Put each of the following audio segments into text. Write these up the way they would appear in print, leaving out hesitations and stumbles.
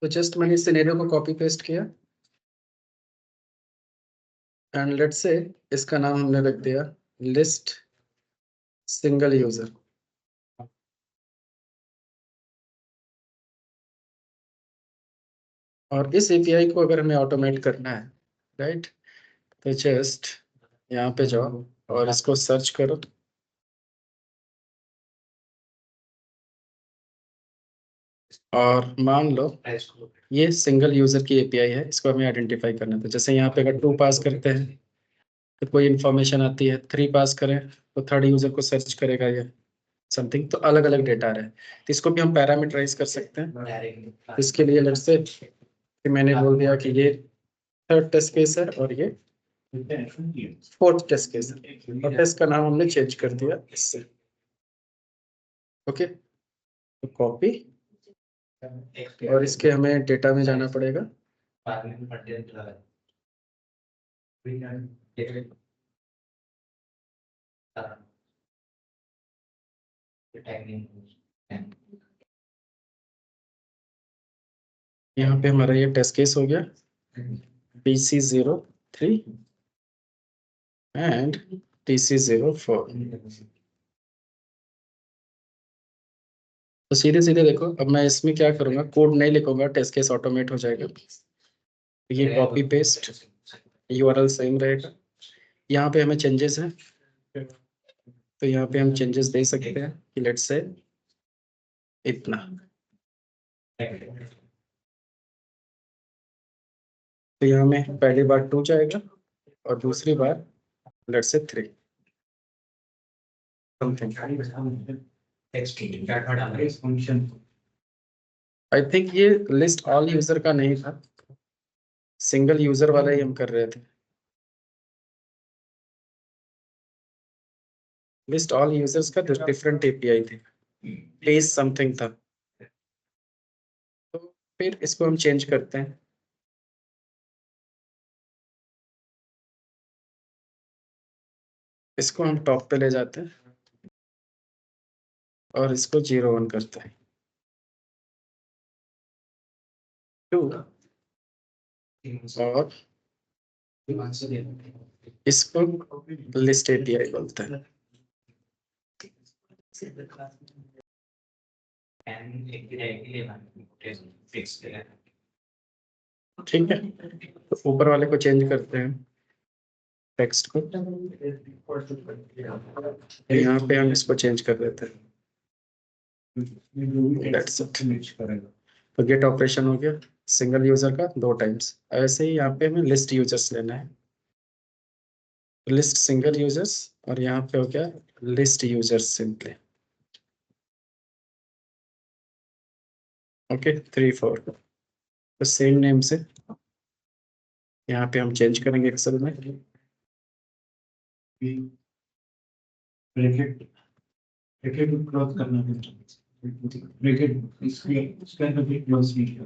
तो जस्ट मैंने इस सिनेरियो को कॉपी पेस्ट किया एंड लेट्स से इसका नाम हमने रख दिया लिस्ट सिंगल यूजर। और इस एपीआई को अगर हमें ऑटोमेट करना है, राइट, तो जस्ट यहाँ पे जाओ और इसको सर्च करो। और मान लो ये सिंगल यूजर की एपीआई है, इसको हमें आइडेंटिफाई करना है। तो जैसे यहाँ पे अगर 2 पास करते हैं तो कोई इन्फॉर्मेशन आती है, 3 पास करें तो थर्ड यूजर को सर्च करेगा ये समथिंग। तो अलग अलग डेटा आ रहा है, तो इसको भी हम पैरामीटराइज कर सकते हैं। इसके लिए लेट्स से कि मैंने बोल दिया कि ये थर्ड टेस्ट केस है और ये फोर्थ टेस्ट केस है, और टेस्ट का नाम हमने चेंज कर दिया इससे। ओके, तो कॉपी, और इसके हमें डेटा में जाना पड़ेगा। यहाँ पे हमारा ये टेस्ट केस हो गया PC03 एंड TC04। तो सीधे सीधे देखो, अब मैं इसमें क्या करूंगा, कोड नहीं लिखूंगा, टेस्ट केस ऑटोमेट हो जाएगा। ये कॉपी पेस्ट, यूआरएल सेम रहेगा। यहाँ पे हमें चेंजेस हैं, तो यहाँ पे हम चेंजेस दे सकते हैं कि लेट्स से इतना। तो यहाँ में पहली बार 2 जाएगा और दूसरी बार लेट्स से 3 आई थिंक ये लिस्ट ऑल यूजर का नहीं था, सिंगल यूजर वाला ही हम कर रहे थे। लिस्ट ऑल यूजर्स का डिफरेंट एपीआई थी, पेज समथिंग था। तो फिर इसको हम चेंज करते हैं। इसको हम टॉप पे ले जाते हैं और इसको 01 करते हैं। 2 और इसको लिस्ट एपीआई बोलते हैं। ठीक है, तो ऊपर वाले को चेंज करते हैं, टेक्स्ट को। यहाँ पे हम इसको चेंज कर देते हैं। That's it. तो गेट ऑपरेशन हो गया सिंगल यूजर का 2 टाइम्स। ऐसे ही यहाँ पे हमें लिस्ट यूजर्स लेना है, लिस्ट सिंगल यूजर्स, और यहाँ पे हो गया लिस्ट यूजर्स सिंपली। ओके, 3 4। तो सेम नेम से यहाँ पे हम चेंज करेंगे एक्सेल में। ब्रैकेट ब्रैकेट क्लोज करना है, ब्रैकेट इसके अंदर भी क्लोज नहीं किया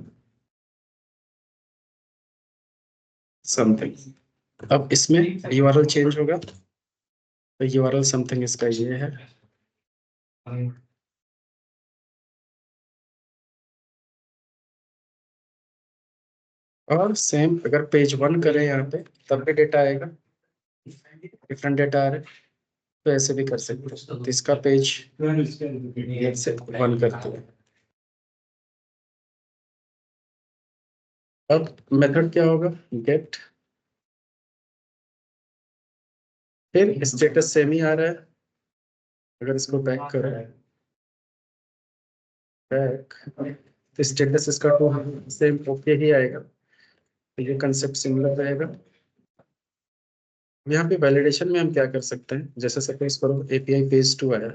समथिंग। अब इसमें यूआरएल चेंज होगा, तो यूआरएल समथिंग इसका ये है। और सेम अगर पेज 1 करें यहाँ पे तब भी डेटा आएगा, डिफरेंट डेटा आ रहा है, तो ऐसे भी कर सकते हैं। तो इसका पेज 1 करते हैं। अब मेथड क्या होगा, गेट, फिर स्टेटस सेम ही आ रहा है। अगर इसको बैक करें, बैक, तो स्टेटस इसका तो सेम ओके ही आएगा, तो ये कंसेप्ट सिमिलर रहेगा। यहाँ पे वैलिडेशन में हम क्या कर सकते हैं, जैसे सपोज करो एपीआई पेज 2 आया,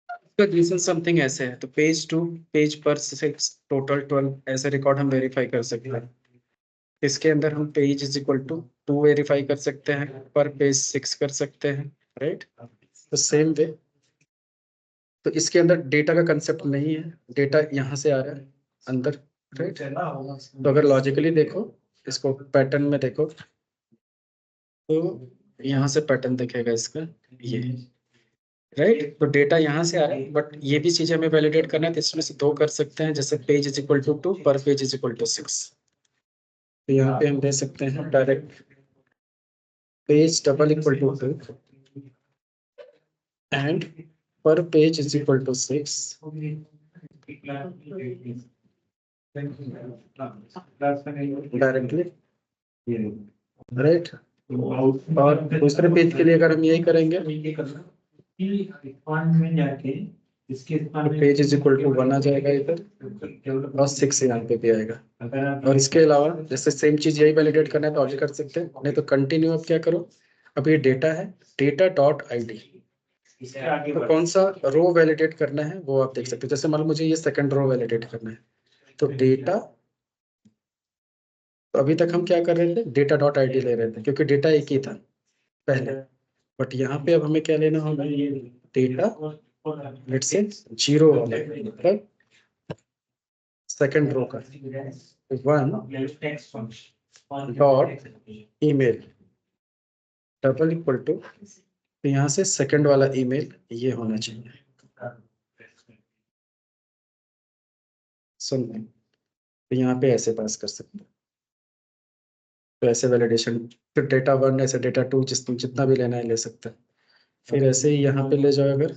इसका रीजन समथिंग ऐसे है, तो पेज 2 पेज पर 6 टोटल 12 ऐसे रिकॉर्ड हम वेरीफाई कर सकते हैं। इसके अंदर हम page is equal to 2 verify कर सकते हैं, पर पेज 6 कर सकते हैं, राइट। तो सेम वे, तो इसके अंदर डेटा का कंसेप्ट नहीं है, डेटा यहाँ से आ रहा है अंदर, राइट। तो अगर लॉजिकली देखो, इसको पैटर्न में देखो, तो यहाँ से पैटर्न दिखेगा इसका ये, राइट। तो डेटा यहाँ से आ रहा है, बट ये भी चीज हमें वैलिडेट करना है, तो इसमें से 2 कर सकते हैं, जैसे पेज इज इक्वल टू 2, पर पेज इज इक्वल टू 6। तो यहाँ पे हम दे सकते हैं direct page double equal to 2 and पर page is equal to 6 directly, right. और दूसरे पेज के लिए अगर हम यही करेंगे, पेज इज इक्वल टू 1 आ जाएगा इधर, और 6 यहाँ पे भी आएगा। और इसके अलावा जैसे सेम चीज यही वैलिडेट करना है तो और भी कर सकते हैं, नहीं तो कंटिन्यू अब क्या करो, अब ये डेटा है, डेटा डॉट आई डी, तो कौन सा रो वैलिडेट करना है वो आप देख सकते हो। जैसे मान लो मुझे ये सेकंड रो वैलिडेट करना है, तो डेटा, तो अभी तक हम क्या कर रहे थे, डेटा डॉट आई डी ले रहे थे क्योंकि डेटा एक ही था पहले, बट यहाँ पे अब हमें क्या लेना होगा, डेटा लेट्स से 0 वाले, मतलब सेकंड रो का 1 dot email double equal to, तो यहाँ से सेकंड वाला ईमेल ये होना चाहिए। सुन, तो यहाँ पे ऐसे पास कर सकते हैं, तो ऐसे वैलिडेशन, फिर डेटा 1 ऐसे डेटा 2 जितना भी लेना है ले सकते हैं। फिर ऐसे ही यहाँ पे ले जाओ, अगर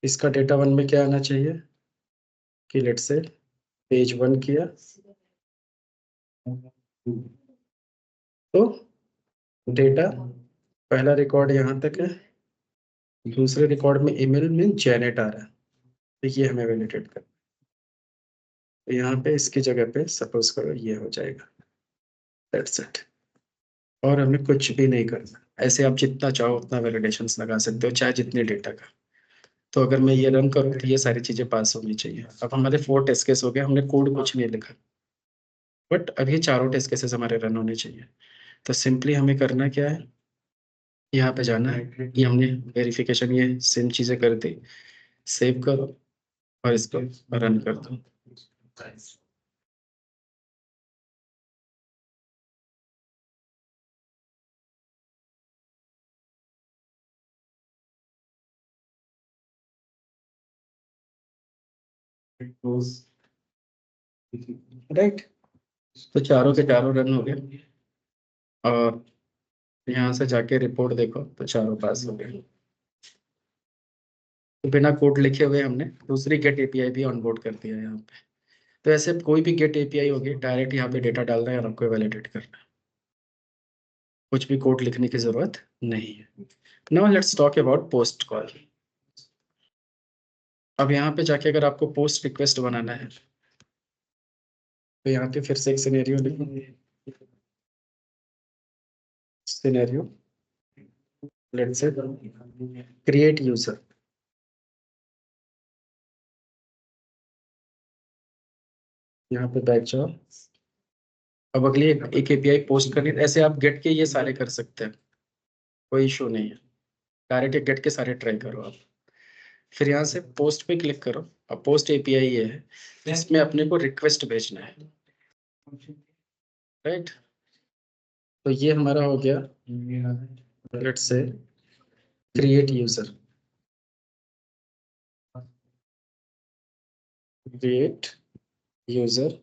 इसका डेटा 1 में क्या आना चाहिए कि लेट से पेज 1 किया, तो डेटा पहला रिकॉर्ड यहाँ तक है, दूसरे रिकॉर्ड में ईमेल में जेनेट आ रहा है, तो ये हमें वैलिडेट कर, तो यहाँ पे इसकी जगह पे सपोज करो ये हो जाएगा, दैट्स इट। और हमें कुछ भी नहीं करना, ऐसे आप जितना चाहो उतना वैलिडेशंस लगा सकते हो, चाहे जितने डेटा का। तो अगर मैं ये रन करूँ तो ये सारी चीजें पास होनी चाहिए। अब हमारे 4 टेस्ट केस हो गए, हमने कोड कुछ नहीं लिखा, बट अभी चारों टेस्ट केसेस हमारे रन होने चाहिए। तो सिंपली हमें करना क्या है, यहाँ पे जाना है, ये हमने वेरिफिकेशन ये सेम चीजें कर दी, सेव करो और इसको रन कर दो। राइट, तो चारों के चारों रन हो गए, और यहाँ से जाके रिपोर्ट देखो तो चारों पास हो गए। तो बिना कोड लिखे हुए हमने दूसरी गेट एपीआई भी ऑनबोर्ड कर दिया है यहाँ पे। तो ऐसे कोई भी गेट एपीआई होगी, डायरेक्ट यहाँ पे डेटा डालना है और आपको वैलिडेट करना है, कुछ भी कोड लिखने की जरूरत नहीं है। Now let's talk about post call. अब यहाँ पे जाके अगर आपको पोस्ट रिक्वेस्ट बनाना है, तो यहाँ पे फिर से एक सिनेरियो लिखेंगे, scenario let's say create user, यहाँ पे बैक जाओ। अब अगली एक एपीआई पोस्ट करनी है, ऐसे आप गेट के ये सारे कर सकते हैं, कोई इशू नहीं है, डायरेक्ट गेट के सारे ट्राई करो आप। फिर यहाँ से पोस्ट पे क्लिक करो, अब पोस्ट एपीआई ये है, इसमें अपने को रिक्वेस्ट भेजना है, राइट। तो ये हमारा हो गया, let's say create user, create user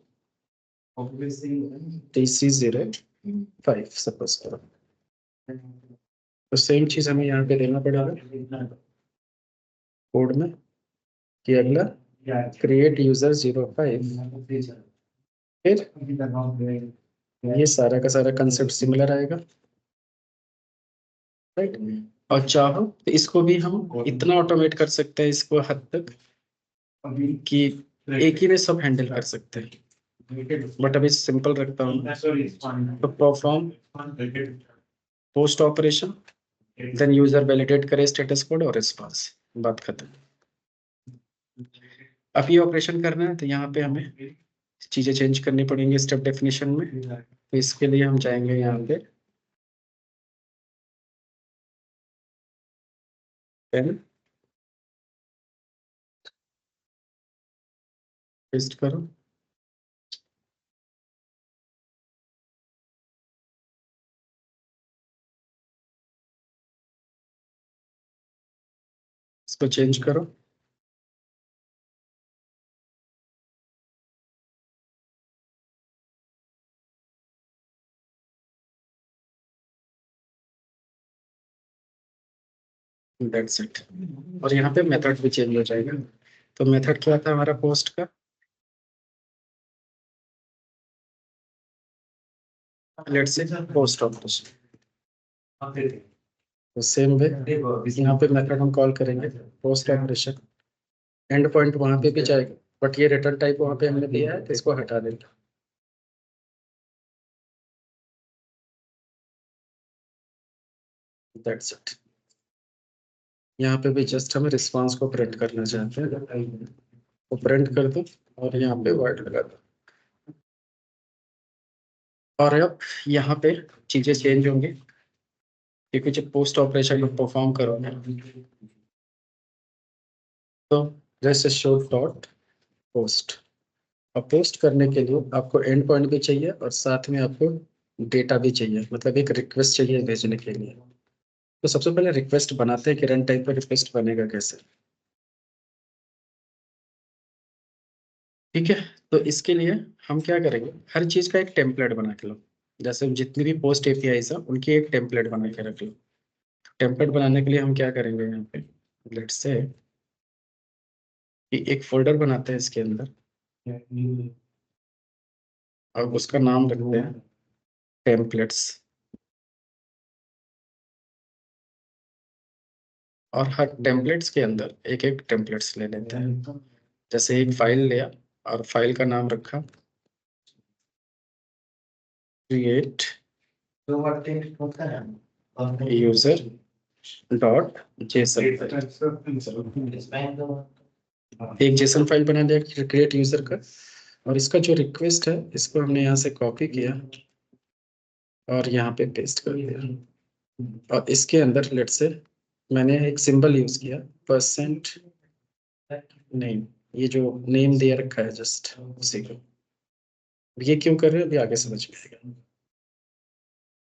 TC05 suppose करो। तो सेम चीज हमें यहाँ पे देना पड़ेगा कोड में, कि अगला क्रिएट यूजर 05, फिर ये सारा का सारा कंसेप्ट सिमिलर आएगा, राइट। और चाहो तो इसको भी हम इतना ऑटोमेट कर सकते हैं इसको हद तक कि एक ही में सब हैंडल कर सकते हैं, बट अभी सिंपल रखता हूँ। तो perform post operation, then user validate करे स्टेटस कोड और रिस्पांस, बात खत्म। अब ये ऑपरेशन करना है तो यहाँ पे हमें चीजें चेंज करनी पड़ेंगी स्टेप डेफिनेशन में, तो इसके लिए हम जाएंगे यहाँ पे पेन पेस्ट करो, इसको चेंज करो। That's it. और यहाँ पे मेथड भी चेंज हो जाएगा। तो मेथड क्या था हमारा पोस्ट का? Let's say post operation. तो सेम वे यहाँ पे मेथड हम कॉल करेंगे पोस्ट ऑपरेशन। एंड पॉइंट वहां पे भी जाएगा, बट ये रिटर्न टाइप वहां पे हमने दिया है तो इसको हटा देंगे। That's it. यहाँ पे भी जस्ट हमें रिस्पांस को प्रिंट करना चाहते हैं, वो प्रिंट कर दो और यहाँ पे वर्ड लगा दो। और अब यहाँ पे चीजें चेंज होंगी, क्योंकि जब पोस्ट ऑपरेशन में परफॉर्म करोगे तो जैसे शो डॉट पोस्ट। और पोस्ट करने के लिए आपको एंड पॉइंट भी चाहिए और साथ में आपको डेटा भी चाहिए, मतलब एक रिक्वेस्ट चाहिए भेजने के लिए। तो सबसे पहले रिक्वेस्ट बनाते हैं कि रन टाइम पर रिक्वेस्ट बनेगा कैसे। ठीक है, तो इसके लिए हम क्या करेंगे, हर चीज का एक टेम्पलेट बना के लो। जैसे जितनी भी पोस्ट एपीआई है उनकी एक टेम्पलेट बना के रख लो। टेम्पलेट बनाने के लिए हम क्या करेंगे, यहाँ पे लेट्स से कि एक फोल्डर बनाते हैं इसके अंदर और उसका नाम रखते हैं टेम्पलेट्स। और हर टेम्पलेट्स के अंदर एक एक टेम्पलेट्स ले लेते हैं। जैसे एक फाइल लिया और फाइल का नाम रखा क्रिएट यूजर डॉट जेसन। एक जेसन फाइल बना दिया क्रिएट यूजर का, और इसका जो रिक्वेस्ट है इसको हमने यहाँ से कॉपी किया और यहाँ पे पेस्ट कर दिया। और इसके अंदर लेट से मैंने एक सिंबल यूज किया परसेंट नेम, ये जो नेम दिया रखा है जस्ट उसी को। ये क्यों कर रहे हैं अभी आगे समझ में आएगा।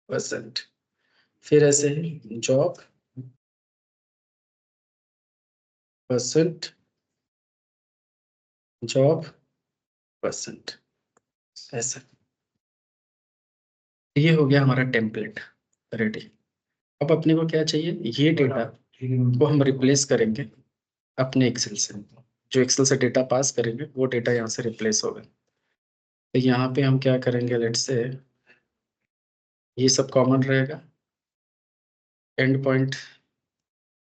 परसेंट, फिर ऐसे ही जॉब परसेंट जॉब परसेंट, ऐसा। ये हो गया हमारा टेम्पलेट रेडी। अब अपने को क्या चाहिए, ये डेटा को हम रिप्लेस करेंगे अपने एक्सेल से। जो एक्सेल से डेटा पास करेंगे वो डेटा यहाँ से रिप्लेस होगा। तो यहाँ पे हम क्या करेंगे, लेट्स से ये सब कॉमन रहेगा, एंड पॉइंट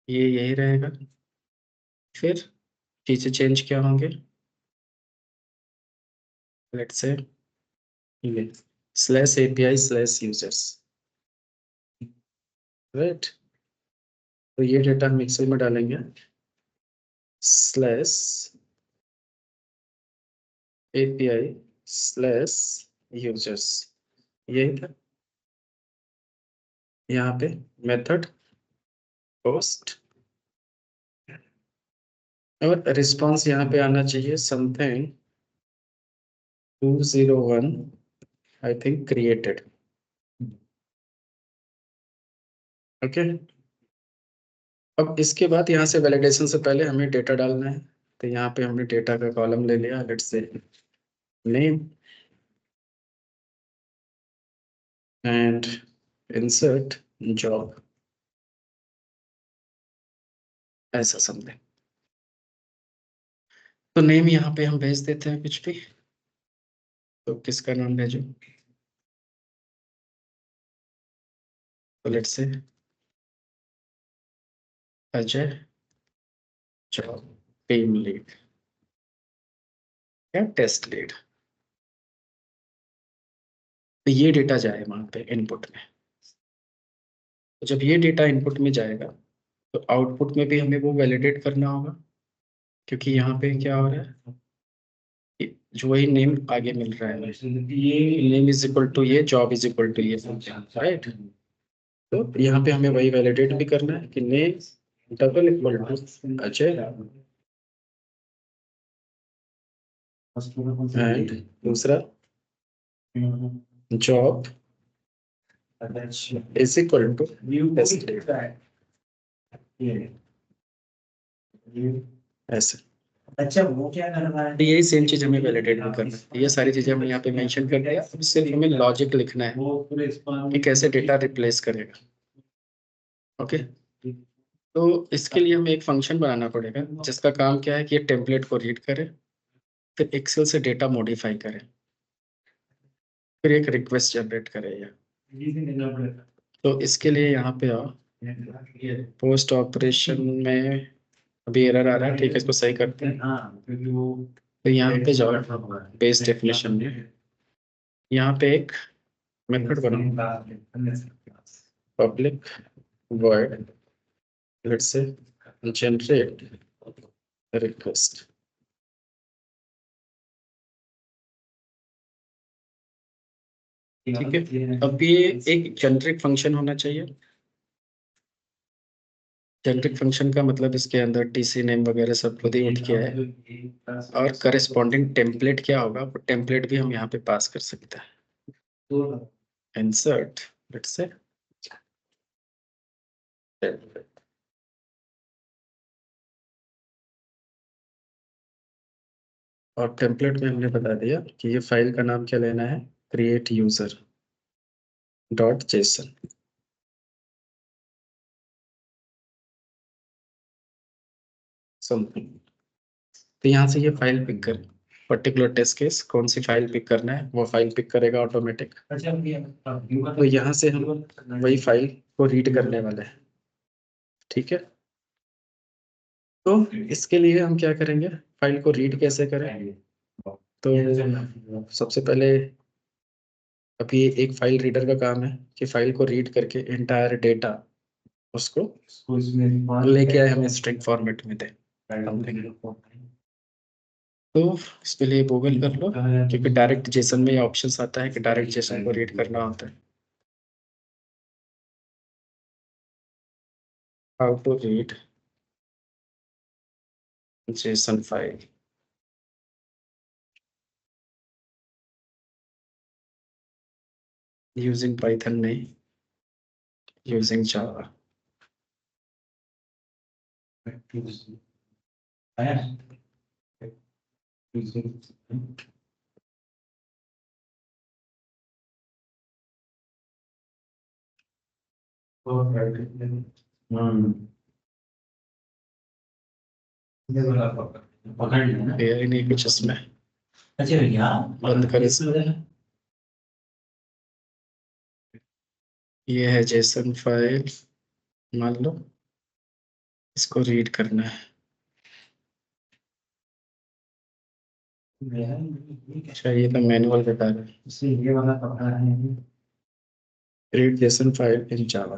ये यही रहेगा। फिर चीजें चेंज क्या होंगे, लेट्स से ये slash API slash users, right. तो ये डेटा हम एक्सेल में डालेंगे स्लैश एपीआई स्लैश यूजर्स, यही था। यहाँ पे मेथड पोस्ट और रिस्पांस यहाँ पे आना चाहिए something 201 I think created. Okay, अब इसके बाद यहाँ से वैलिडेशन से पहले हमें डेटा डालना है। तो यहाँ पे हमने डेटा का कॉलम ले लिया, let's say name and insert job, ऐसा समथिंग। तो नेम यहाँ पे हम भेज देते हैं कुछ भी, तो किसका नाम भेजो, तो let's say Ajay job team lead या टेस्ट लीड। तो ये डेटा जाए वहां पे इनपुट में। तो जब ये डेटा इनपुट में जाएगा तो आउटपुट में भी हमें वो वैलिडेट करना होगा, क्योंकि यहाँ पे क्या हो रहा है, जो वही नेम आगे मिल रहा है, नेम इज इक्वल टू ये, जॉब इज इक्वल टू ये, राइट। तो यहाँ पे हमें वही वैलिडेट भी करना है कि name double equal to Ajay and दूसरा job is equal to test lead. ऐसे। अच्छा वो क्या करना है? तो यही सेम चीज हमें वैलिडेट भी करना है। ये सारी चीजें हमने यहाँ पे मेंशन कर दिया। अब सिर्फ हमें लॉजिक लिखना है वो पूरे स्पान कि कैसे डेटा रिप्लेस करेगा। ओके, तो इसके लिए हमें एक फंक्शन बनाना पड़ेगा जिसका काम क्या है कि ये टेम्पलेट को रीड करे, फिर एक्सेल से डेटा मॉडिफाई करे, फिर एक रिक्वेस्ट जनरेट करे। तो इसके लिए यहाँ पे आओ, पोस्ट ऑपरेशन में अभी एरर आ रहा है, ठीक है, इसको सही करते हैं। तो यहाँ पे जाओ बेस डेफिनेशन में, यहाँ पे एक मेथड बनाओ, public void let's say generate request. ठीक है, अब ये एक जेनरिक फंक्शन होना चाहिए। जेनरिक फंक्शन का मतलब इसके अंदर टीसी नेम वगैरह सब खुद ही उठ किया है, और करस्पॉन्डिंग टेम्पलेट क्या होगा वो टेम्पलेट भी हम यहाँ पे पास कर सकते हैं। इंसर्ट लेट्स से और टेम्पलेट में हमने बता दिया कि ये फाइल का नाम क्या लेना है, create user dot JSON. Something, तो यहाँ से ये फाइल पिक कर, पर्टिकुलर टेस्ट केस कौन सी फाइल पिक करना है वो फाइल पिक करेगा ऑटोमेटिक। तो यहाँ से हम वही फाइल को रीड करने वाले हैं। ठीक है, तो इसके लिए हम क्या करेंगे, फाइल को रीड कैसे करें। तो सबसे पहले अभी एक फाइल रीडर का काम है कि फाइल को रीड करके एंटायर डेटा उसको लेके आए हमें स्ट्रिंग फॉर्मेट में दे। तो इसके लिए गूगल कर लो, क्योंकि डायरेक्ट जेसन में ये ऑप्शन आता है कि डायरेक्ट जेसन को रीड करना होता है। How to read JSON file using Python नहीं, यूजिंग जावा। AI नहीं कुछ इसमें, अच्छा भैया बंद कर इसमें। ये है जेसन फाइल, मान लो इसको रीड करना है। अच्छा ये तो मैनुअल बता रहा है, इससे ये वाला पकड़ा है read JSON file in Java,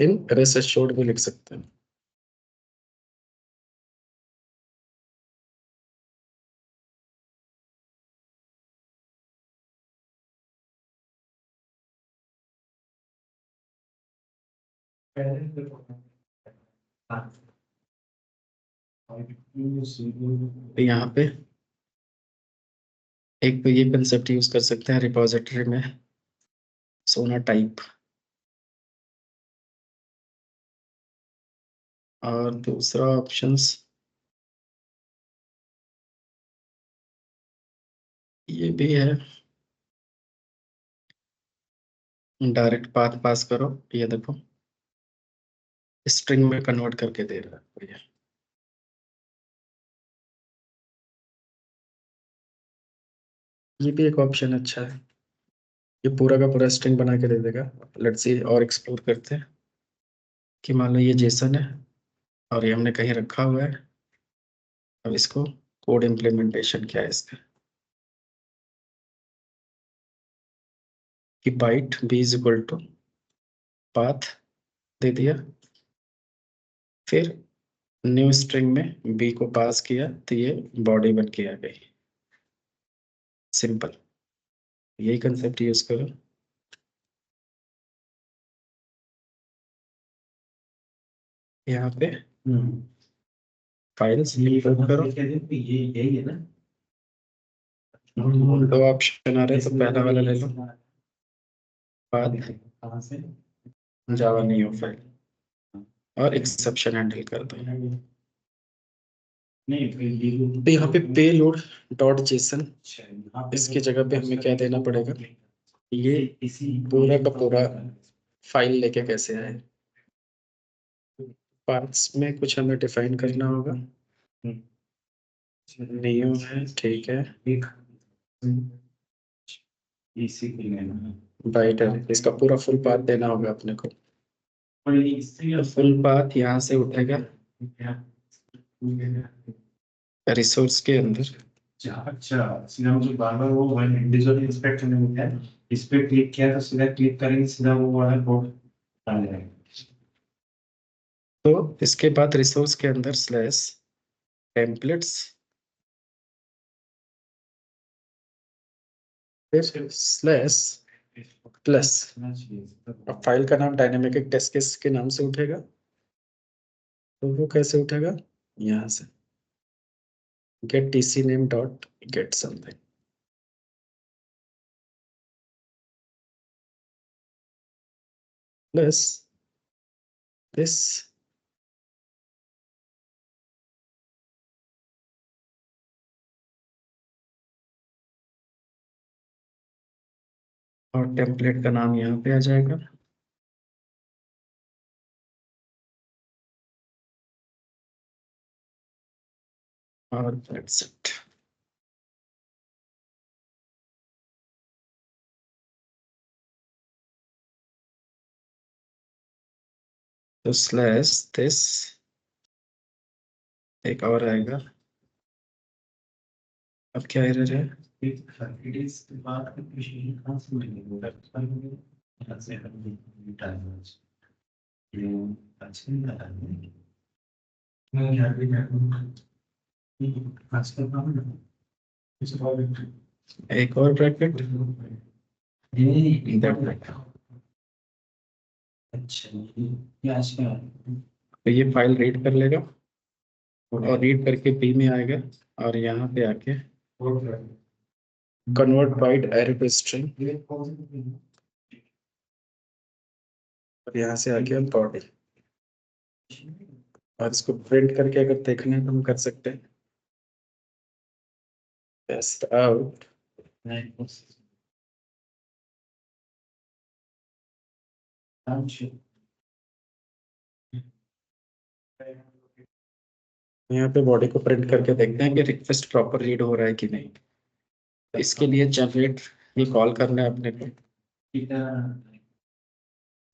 in rest assured भी लिख सकते हैं। तो यहाँ पे एक तो ये कंसेप्ट यूज कर सकते हैं रिपोजिटरी में सोना टाइप, और दूसरा ऑप्शंस ये भी है, डायरेक्ट पाथ पास करो। ये देखो स्ट्रिंग में कन्वर्ट करके दे रहा है ये। ये भी एक ऑप्शन अच्छा है, ये पूरा का पूरा स्ट्रिंग बना के दे देगा। लेट्स सी और एक्सप्लोर करते हैं कि मान लो ये जेसन है और ये हमने कहीं रखा हुआ है। अब इसको कोड इम्प्लीमेंटेशन क्या है इसका, कि byte B is equal to path दे दिया, फिर न्यू स्ट्रिंग में बी को पास किया तो ये बॉडी बन के आ गई। सिंपल, यही कंसेप्ट यूज करो। यहाँ पे फाइल्स इंपोर्ट करो, ये यही है ना। दो ऑप्शन आ रहे हैं तो पहला वाला ले लो, बाद कहाँ से? जावा नहीं हो फाइल। और एक्सेप्शन हैंडल कर दो। नहीं तो यहाँ पे पेलोड डॉट जेसन, इसकी जगह पे हमें क्या देना पड़ेगा, ये पूरा का पूरा फाइल लेके कैसे आए। पार्ट्स में कुछ हमें डिफाइन करना होगा। नियो है, ठीक है, बाइट है, इसका पूरा फुल पाथ देना होगा अपने को। तो फुल पाथ यहाँ से उठेगा रिसोर्स के अंदर। अच्छा सीधा मुझे बार बार वो इंडिविजुअली इंस्पेक्ट करने होता है, इस पे क्लिक किया तो सीधा क्लिक करेंगे, सीधा वो वाला कोड आ जाएगा। तो इसके बाद रिसोर्स के अंदर स्लैश टेम्पलेट्स, फिर स्लैश प्लस, अब फाइल का नाम डायनेमिक डेस्क के नाम से उठेगा। तो वो कैसे उठेगा, यहाँ से get tc name dot get something, plus this और टेम्पलेट का नाम यहाँ पे आ जाएगा। और that's it। तो स्लैश दिस एक और आएगा। अब क्या एरर है, इट इज बात एप्रिशिएशन कहां से मिलेगी, यहाँ से हम टाइमर्स ये अच्छे नहीं आता है। मैं यहाँ पे आज का काम है इस बार एक और ब्रैकेट, ये अच्छा ये आज का तो ये फाइल रीड कर लेगा और रीड करके बी में आएगा और यहाँ पे आके convert byte array to string, और यहाँ से आके हम बॉडी, और इसको प्रिंट करके अगर देखना है तो हम कर सकते हैं टेस्ट आउट। यहाँ पे बॉडी को प्रिंट करके देखते हैं कि रिक्वेस्ट प्रॉपर रीड हो रहा है कि नहीं। तो इसके लिए जनरेट ये कॉल करना है अपने को।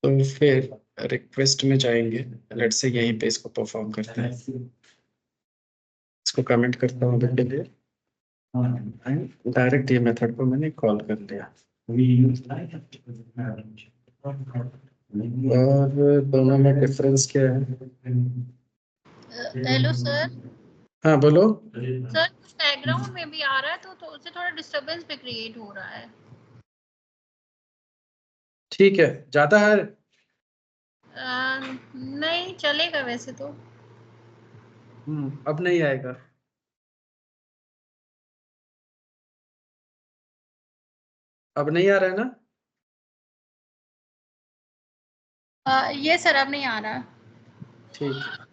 तो फिर रिक्वेस्ट में जाएंगे, लेट से यहीं पे इसको परफॉर्म करते हैं। इसको कमेंट करता हूँ अभी के लिए, डायरेक्ट ये मेथड को मैंने कॉल कर लिया। और दोनों में डिफरेंस क्या है। Hello sir. हाँ बोलो। सर कुछ बैकग्राउंड में भी आ रहा है तो उससे थोड़ा डिस्टरबेंस भी क्रिएट हो रहा है। ठीक है, ज्यादा है। नहीं चलेगा वैसे तो। अब नहीं आएगा। अब नहीं आ रहा है ना। ये सर अब नहीं आ रहा। ठीक है,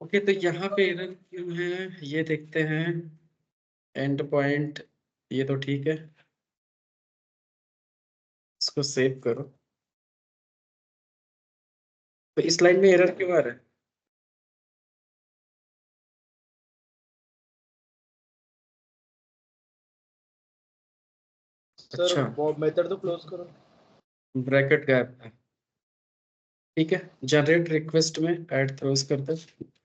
ओके। तो यहाँ पे एरर क्यों है ये देखते हैं। एंड पॉइंट, ये तो ठीक है, इसको सेव करो। तो इस लाइन में एरर क्यों आ रहा है। सर अच्छा, वो मेथड तो क्लोज करो। ब्रैकेट गैप है, ठीक है। जनरेट रिक्वेस्ट में ऐड थ्रोस कर दो,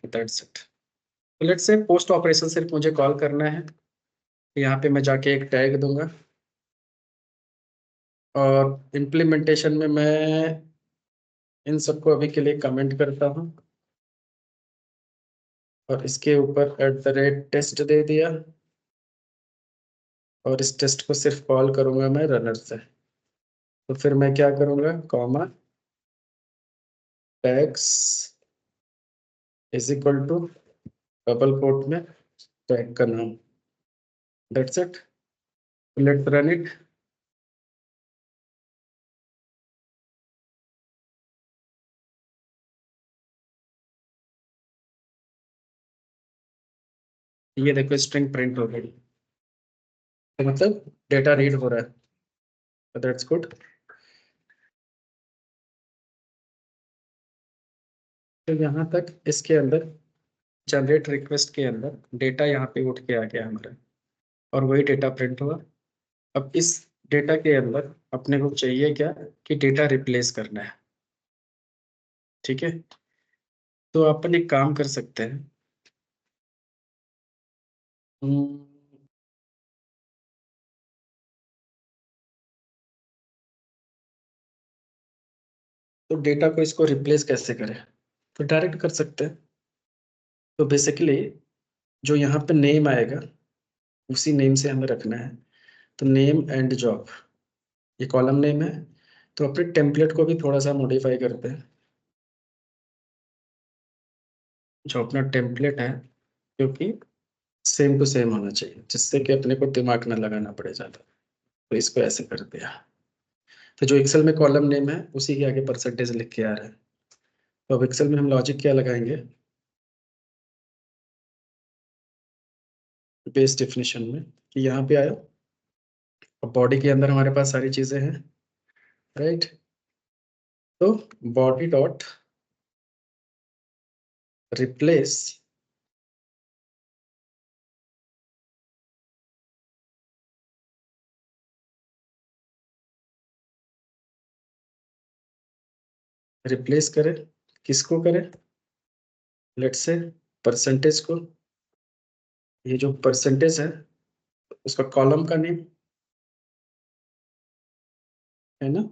दैट्स इट। तो लेट्स से पोस्ट ऑपरेशन सिर्फ मुझे कॉल करना है। यहाँ पे मैं जाके एक टैग दूंगा और इम्प्लीमेंटेशन में मैं इन सबको अभी के लिए कमेंट करता हूँ और इसके ऊपर @टेस्ट दे दिया और इस टेस्ट को सिर्फ कॉल करूंगा मैं रनर से। तो फिर मैं क्या करूंगा, comma tags is equal to double quote में टैग का नाम, that's it. Let's run it. ये देखो स्ट्रिंग प्रिंट हो गई, तो मतलब डेटा रीड हो रहा है, दैट्स गुड। तो यहाँ तक इसके अंदर जनरेट रिक्वेस्ट के अंदर डेटा यहाँ पे उठ के आ गया हमारा, और वही डेटा प्रिंट हुआ। अब इस डेटा के अंदर अपने को चाहिए क्या, कि डेटा रिप्लेस करना है। ठीक है, तो अपन एक काम कर सकते हैं। हम्म, तो डेटा को इसको रिप्लेस कैसे करें, तो डायरेक्ट कर सकते हैं। तो बेसिकली जो यहाँ पे नेम आएगा उसी नेम से हमें रखना है। तो नेम एंड जॉब, ये कॉलम नेम है। तो अपने टेम्पलेट को भी थोड़ा सा मॉडिफाई करते हैं, जो अपना टेम्पलेट है, क्योंकि सेम टू सेम होना चाहिए, जिससे कि अपने को दिमाग ना लगाना पड़े ज़्यादा। तो इसको ऐसे कर दिया। तो जो एक्सेल में कॉलम नेम है उसी के आगे परसेंटेज लिख के आ रहा है। तो अब एक्सेल में हम लॉजिक क्या लगाएंगे, बेस डेफिनेशन में, कि यहाँ पे आया। अब बॉडी के अंदर हमारे पास सारी चीजें हैं, राइट। तो बॉडी डॉट रिप्लेस रिप्लेस करें, किसको करें, लेट्स से परसेंटेज को। ये जो परसेंटेज है उसका कॉलम का नेम है ना।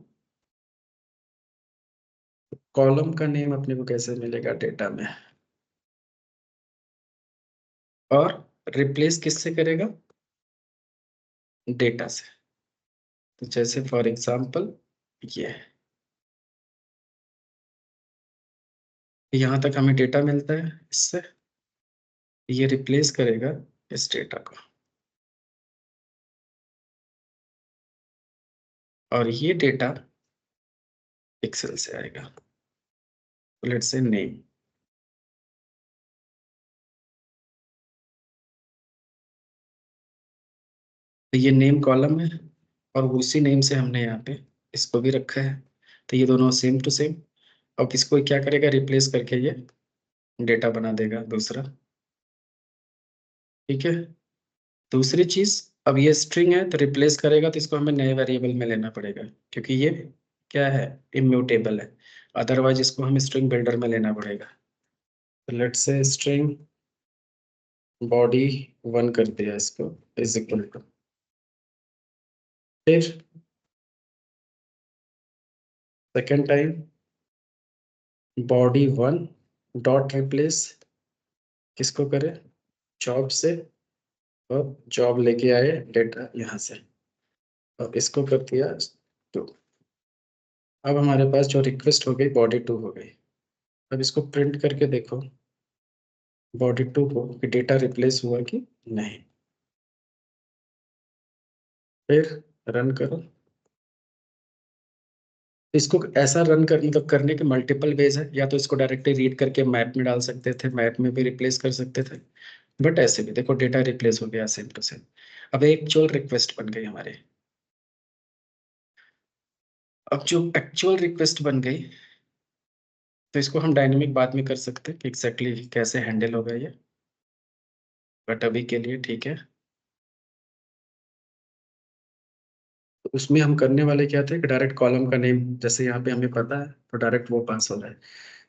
कॉलम का नेम अपने को कैसे मिलेगा डेटा में, और रिप्लेस किससे करेगा, डेटा से। तो जैसे फॉर एग्जांपल ये यहाँ तक हमें डेटा मिलता है इससे, ये रिप्लेस करेगा इस डेटा को, और ये डेटा एक्सेल से आएगा। लेट्स से नेम, तो ये नेम कॉलम है, और उसी नेम से हमने यहाँ पे इसको भी रखा है। तो ये दोनों सेम टू सेम। अब इसको क्या करेगा, रिप्लेस करके ये डेटा बना देगा दूसरा। ठीक है, दूसरी चीज, अब ये स्ट्रिंग है तो रिप्लेस करेगा, तो इसको हमें नए वेरिएबल में लेना पड़ेगा, क्योंकि ये क्या है, इम्यूटेबल है। अदरवाइज इसको हमें स्ट्रिंग बिल्डर में लेना पड़ेगा। तो लेट्स से स्ट्रिंग बॉडी 1 कर दिया इसको, इज इक्वल टू, फिर second time body 1 dot replace, किसको करें, जॉब से, और जॉब लेके आए डेटा यहाँ से, अब इसको कर दिया 2। अब हमारे पास जो रिक्वेस्ट हो गई बॉडी 2 हो गई। अब इसको प्रिंट करके देखो बॉडी 2 को, कि डेटा रिप्लेस हुआ कि नहीं। फिर रन करो। इसको ऐसा रन कर, मतलब करने के मल्टीपल वेज है। या तो इसको डायरेक्टली रीड करके मैप में डाल सकते थे, मैप में भी रिप्लेस कर सकते थे, बट ऐसे भी देखो डेटा रिप्लेस हो गया सेम टू सेम। अब एक्चुअल रिक्वेस्ट बन गई हमारी। अब जो एक्चुअल रिक्वेस्ट बन गई, तो इसको हम डायनेमिक बाद में कर सकते हैं कि एग्जैक्टली कैसे हैंडल होगा ये, बट अभी के लिए ठीक है। तो उसमें हम करने वाले क्या थे, कि डायरेक्ट कॉलम का नेम, जैसे यहाँ पे हमें पता है तो डायरेक्ट वो पास हो रहा है।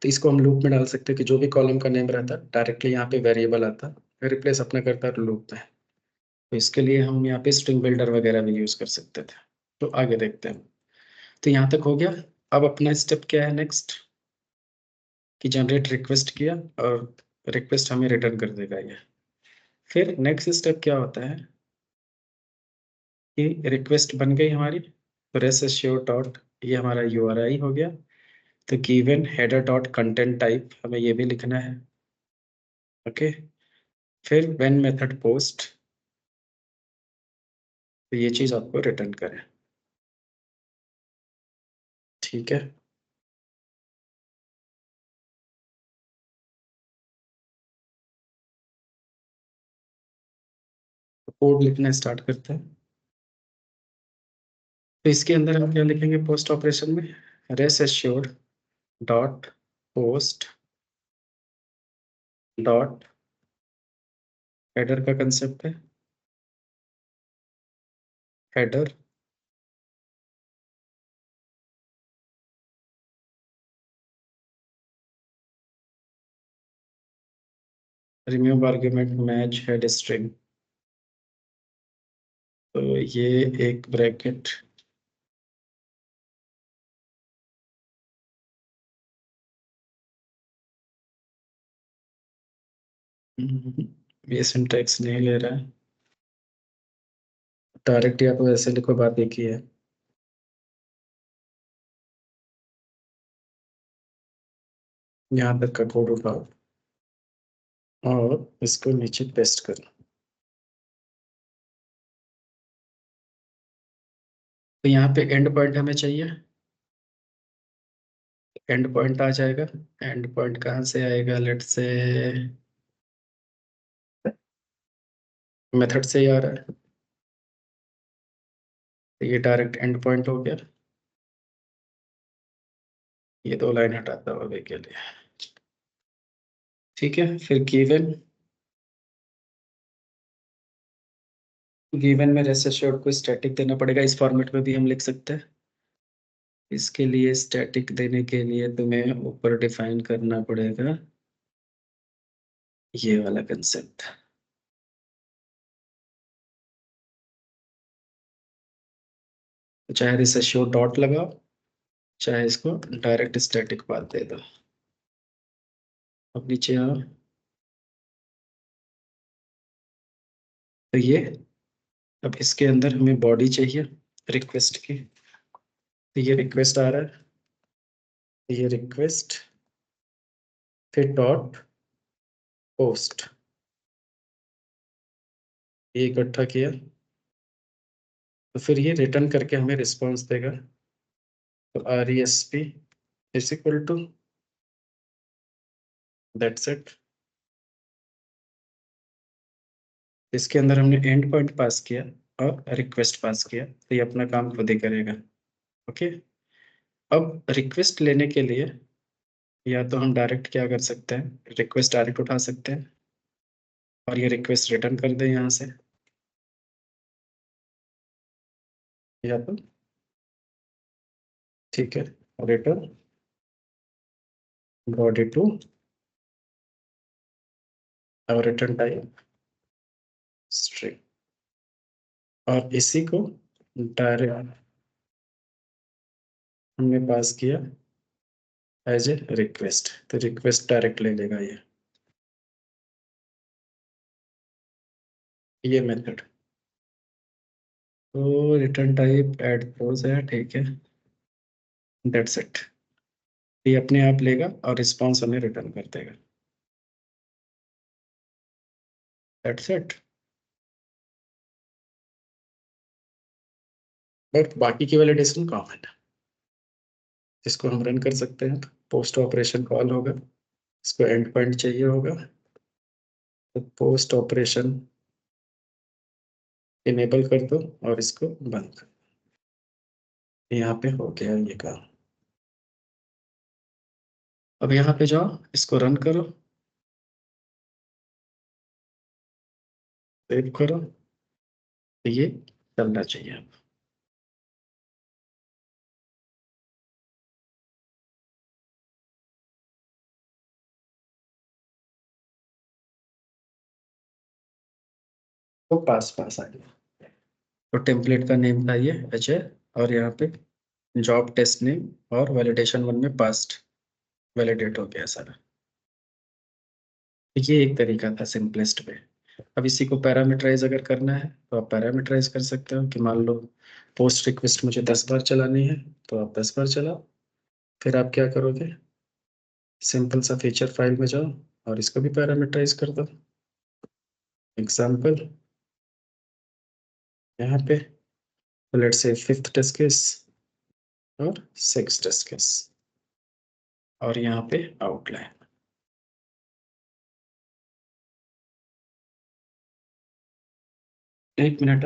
तो इसको हम लूप में डाल सकते हैं, कि जो भी कॉलम का नेम रहता है डायरेक्टली यहाँ पे वेरिएबल आता है, रिप्लेस अपना करता है तो लूप में। तो इसके लिए हम यहाँ पे स्ट्रिंग बिल्डर वगैरह भी यूज कर सकते थे। तो आगे देखते हैं। तो यहाँ तक हो गया। अब अपना स्टेप क्या है नेक्स्ट, कि जनरेट रिक्वेस्ट किया, और रिक्वेस्ट हमें रिटर्न कर देगा ये। फिर नेक्स्ट स्टेप क्या होता है, कि रिक्वेस्ट बन गई हमारी, तो रेस्ट एश्योर डॉट, ये हमारा यूआरआई हो गया। तो given header dot content type हमें ये भी लिखना है। ओके, फिर व्हेन मेथड पोस्ट, तो ये चीज आपको रिटर्न करें। ठीक है, कोड लिखना स्टार्ट करते हैं। तो इसके अंदर हम क्या लिखेंगे पोस्ट ऑपरेशन में, rest assured dot post dot header का कंसेप्ट है, header remove argument match head string, तो ये एक ब्रैकेट ये सिंटैक्स नहीं ले रहा है, डायरेक्ट या तो ऐसे लिखो, बात एक ही है। यहाँ तक का कोड उठाओ और इसको नीचे पेस्ट करो। तो यहाँ पे एंड पॉइंट हमें चाहिए, एंड पॉइंट आ जाएगा। एंड पॉइंट कहाँ से आएगा, लेट से मेथड से ही आ रहा है, तो ये डायरेक्ट एंड पॉइंट हो गया। ये 2 लाइन हटाता हूँ अभी के लिए, ठीक है। फिर गिवन में रेस्ट एश्योर्ड को स्टैटिक देना पड़ेगा, इस फॉर्मेट में भी हम लिख सकते हैं। इसके लिए स्टैटिक देने के लिए तुम्हें ऊपर डिफाइन करना पड़ेगा ये वाला कंसेप्ट। चाहे रेस्ट एश्योर्ड डॉट लगाओ, चाहे इसको डायरेक्ट स्टैटिक पाथ दे दो। अब नीचे आओ, तो ये अब इसके अंदर हमें बॉडी चाहिए रिक्वेस्ट की, तो ये रिक्वेस्ट आ रहा है, ये रिक्वेस्ट फिर डॉट पोस्ट, ये इकट्ठा किया, तो फिर ये रिटर्न करके हमें रिस्पॉन्स देगा। तो RESP is equal to that's it. इसके अंदर हमने एंड पॉइंट पास किया और रिक्वेस्ट पास किया, तो ये अपना काम खुद ही करेगा। ओके, अब रिक्वेस्ट लेने के लिए या तो हम डायरेक्ट क्या कर सकते हैं, रिक्वेस्ट डायरेक्ट उठा सकते हैं और ये रिक्वेस्ट रिटर्न कर दें यहाँ से, या तो ठीक है रिटर्न बॉडी टू और रिटर्न टाइप स्ट्रिंग, और इसी को डायरेक्ट हमने पास किया एज ए रिक्वेस्ट, तो रिक्वेस्ट डायरेक्ट ले लेगा ये मेथड। तो रिटर्न टाइप ऐड क्लोज है, ठीक है, दैट्स इट। ये अपने आप लेगा और रिस्पॉन्स हमें रिटर्न कर देगा, दैट्स इट। बट बाकी की वैलिडेशन कॉमन है, इसको हम रन कर सकते हैं। पोस्ट ऑपरेशन कॉल होगा, इसको एंड पॉइंट चाहिए होगा, तो पोस्ट ऑपरेशन इनेबल कर दो और इसको बंद कर दो। यहाँ पे हो गया ये काम। अब यहाँ पे जाओ, इसको रन करो, सेव करो, तो ये चलना चाहिए अब। तो पास पास आ गया। तो टेम्पलेट का नेम था ये अजय, और यहाँ पे जॉब टेस्ट नेम और वैलिडेशन 1 में पास्ट वैलिडेट हो गया सारा। ये एक तरीका था सिंपलेस्ट वे। अब इसी को पैरामीटराइज अगर करना है तो आप पैरामीटराइज कर सकते हो कि मान लो पोस्ट रिक्वेस्ट मुझे 10 बार चलानी है, तो आप 10 बार चलाओ। फिर आप क्या करोगे, सिंपल सा फीचर फाइल में जाओ और इसको भी पैरामीटराइज कर दो। एग्जाम्पल यहाँ पे let's say 5th test case और 6th टेस्ट केस, और यहाँ पे आउटलाइन। एक मिनट।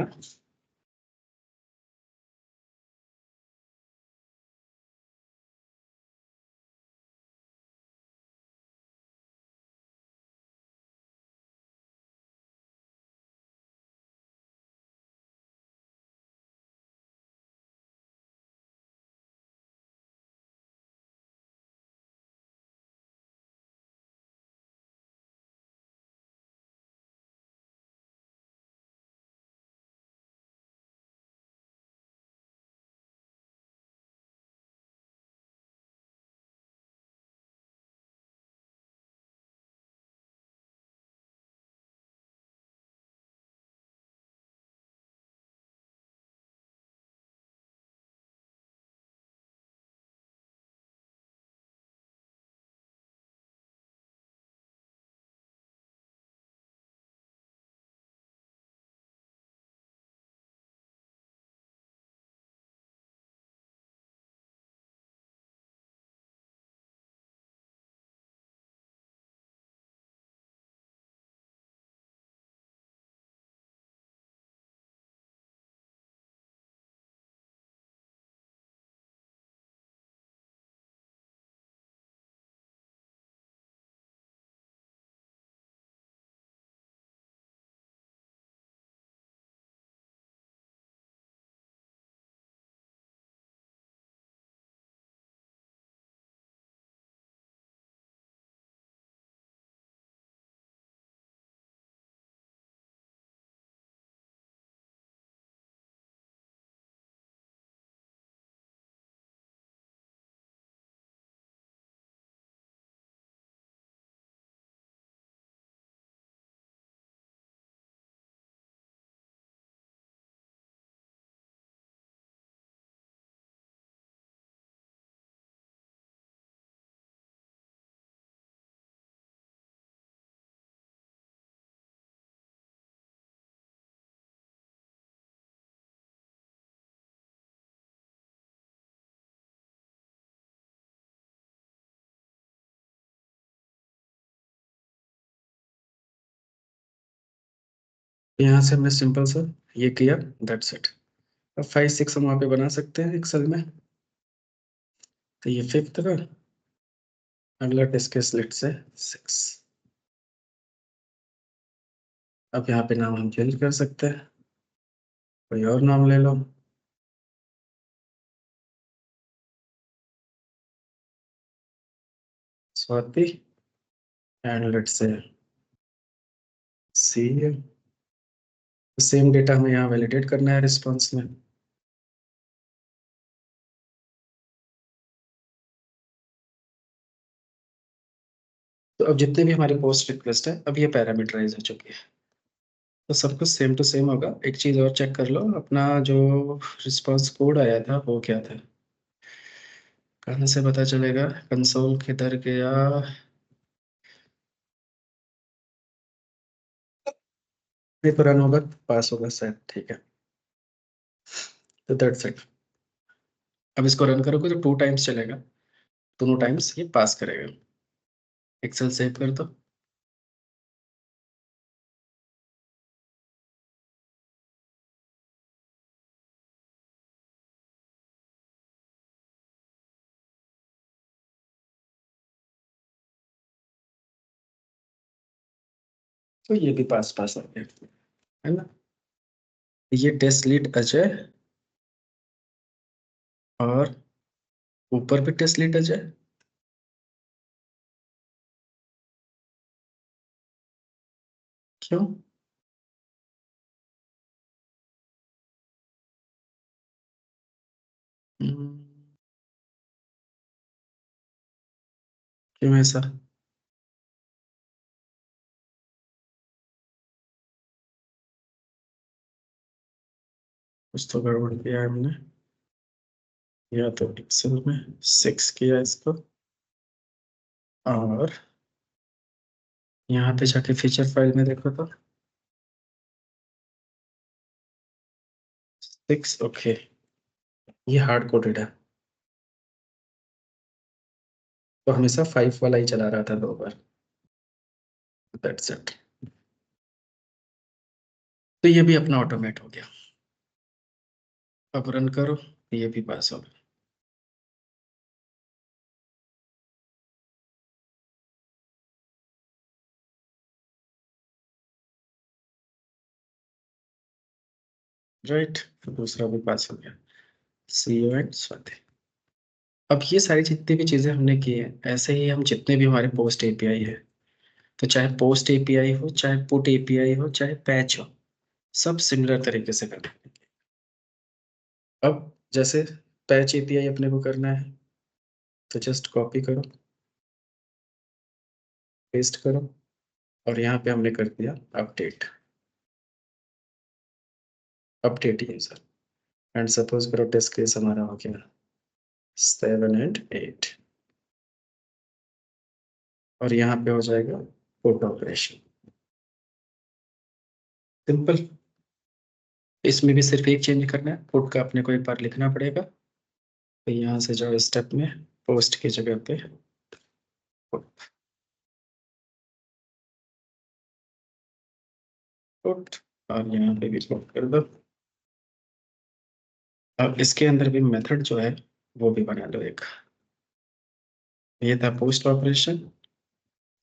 यहाँ से हमने सिंपल सा ये किया, दैट्स इट। अब 5 6 हम वहाँ पे बना सकते हैं एक्सेल में। तो ये फिफ्थ का, अगला डिस्कस लेट से 6। अब यहाँ पे नाम हम चेंज कर सकते हैं, कोई और नाम ले लो। स्वाति एंड लेट से सी। सेम डेटा हमें यहाँ वैलिडेट करना है रिस्पॉन्स में। तो अब जितने भी हमारे पोस्ट रिक्वेस्ट है अब ये पैरामीटराइज हो चुकी है, तो सब कुछ सेम टू सेम होगा। एक चीज और चेक कर लो, अपना जो रिस्पॉन्स कोड आया था वो क्या था, कहाँ से पता चलेगा? कंसोल किधर गया? ये तो रन होगा, पास होगा शायद, ठीक है। तो दैट्स इट। अब इसको रन करोगे तो 2 टाइम्स चलेगा, दोनों टाइम्स ये पास करेगा। एक्सेल सेव कर दो। तो ये भी पास पास आ गया, है ना? ये टेस्ट लीड अजय, और ऊपर भी टेस्ट लीड अजय। क्यों? हम्म, क्यों ऐसा? कुछ तो गड़बड़ किया है हमने, या तो एक्सेल में 6 किया इसको, और यहाँ पे जाके फीचर फाइल में देखो तो 6, ओके। ये हार्ड कोडेड है, तो हमेशा 5 वाला ही चला रहा था 2 बार। That's it. तो ये भी अपना ऑटोमेट हो गया। अब रन करो, ये भी पास हो गया। राइट, दूसरा भी पास हो गया। CO and Swati. अब ये सारी जितनी भी चीजें हमने की है, ऐसे ही हम जितने भी हमारे पोस्ट एपीआई है, तो चाहे पोस्ट एपीआई हो, चाहे पुट एपीआई हो, चाहे पैच हो, सब सिमिलर तरीके से करना है। अब जैसे पैच एपीआई अपने को करना है, तो जस्ट कॉपी करो, पेस्ट करो, और यहाँ पे हमने कर दिया update, update user. And suppose करो टेस्ट केस हमारा हो गया 7 and 8, और यहाँ पे हो जाएगा पुट ऑपरेशन। सिंपल। इसमें भी सिर्फ एक चेंज करना है, पुट का अपने को एक बार लिखना पड़ेगा। तो यहाँ से जाओ स्टेप में, पोस्ट की जगह पे पुट, और यहाँ पे भी पुट कर दो। अब इसके अंदर भी मेथड जो है वो भी बना लो एक। ये था पोस्ट ऑपरेशन,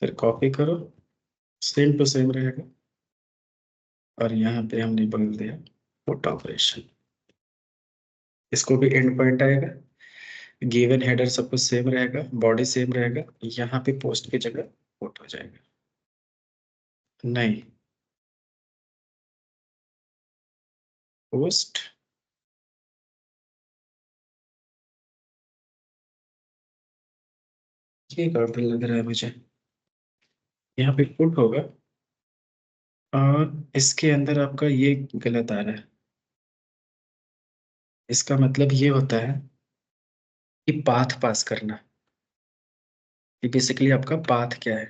फिर कॉपी करो, सेम टू सेम रहेगा, और यहाँ पे हमने बोल दिया पुट ऑपरेशन। इसको भी एंड पॉइंट आएगा, गिवन हेडर सब कुछ सेम रहेगा, बॉडी सेम रहेगा, यहाँ पे पोस्ट की जगह पुट हो जाएगा। नहीं, पोस्ट ये गड़बड़ लग रहा है मुझे। यहाँ पे पुट होगा, और इसके अंदर आपका ये गलत आ रहा है। इसका मतलब ये होता है कि पाथ पास करना, कि बेसिकली आपका पाथ क्या है।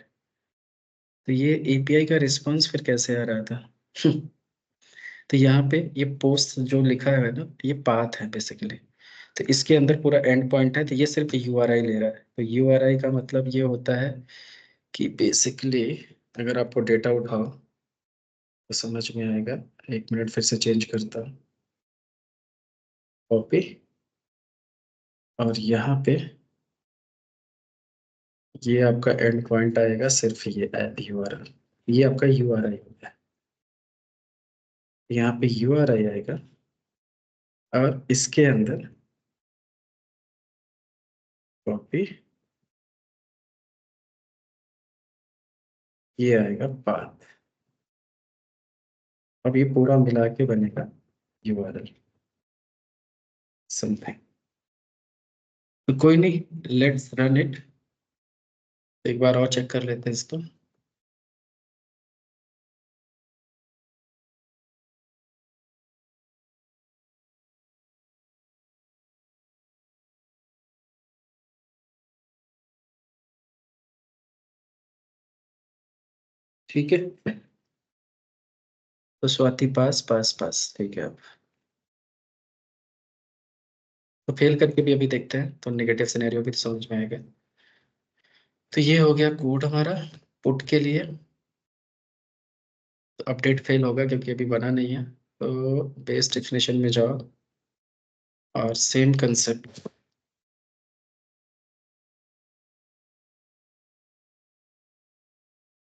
तो ये एपीआई का रिस्पांस फिर कैसे आ रहा था? तो यहाँ पे ये पोस्ट जो लिखा है ना, ये पाथ है बेसिकली। तो इसके अंदर पूरा एंड पॉइंट है, तो ये सिर्फ यूआरआई ले रहा है। तो यूआरआई का मतलब ये होता है कि बेसिकली अगर आपको डेटा उठाओ तो समझ में आएगा। एक मिनट, फिर से चेंज करता हूँ, कॉपी, और यहाँ पे ये आपका एंड पॉइंट आएगा, सिर्फ ये यूआरएल, ये आपका यूआरआई हो गया। यहाँ पे यूआरआई आएगा, और इसके अंदर कॉपी, ये आएगा पाथ। अब ये पूरा मिला के बनेगा यूआरएल समथिंग। तो कोई नहीं, लेट्स रन इट, एक बार और चेक कर लेते हैं इसको। ठीक है, तो स्वाति पास पास पास, ठीक है। अब तो फेल करके भी अभी देखते हैं, तो नेगेटिव सिनेरियो भी तो समझ में आएगा। तो ये हो गया कोड हमारा पुट के लिए। तो अपडेट फेल होगा क्योंकि अभी बना नहीं है। तो बेस डेफिनेशन में जाओ, और सेम कंसेप्ट,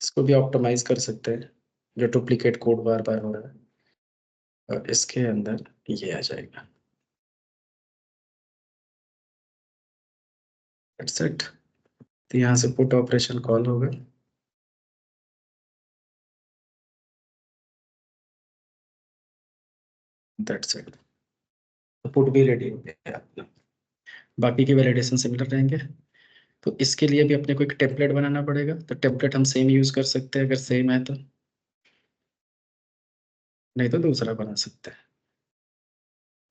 इसको भी ऑप्टिमाइज कर सकते हैं, जो डुप्लीकेट कोड बार बार हो रहा है, और इसके अंदर ये आ जाएगा। That's it. तो यहाँ से पुट ऑपरेशन कॉल होगा, दैट्स इट। तो पुट भी रेडी हो गया अपना। बाकी के वैलिडेशन सिमिलर रहेंगे। तो इसके लिए भी अपने को एक टेम्पलेट बनाना पड़ेगा। तो टेम्पलेट हम सेम यूज कर सकते हैं अगर सेम है तो, नहीं तो दूसरा बना सकते हैं।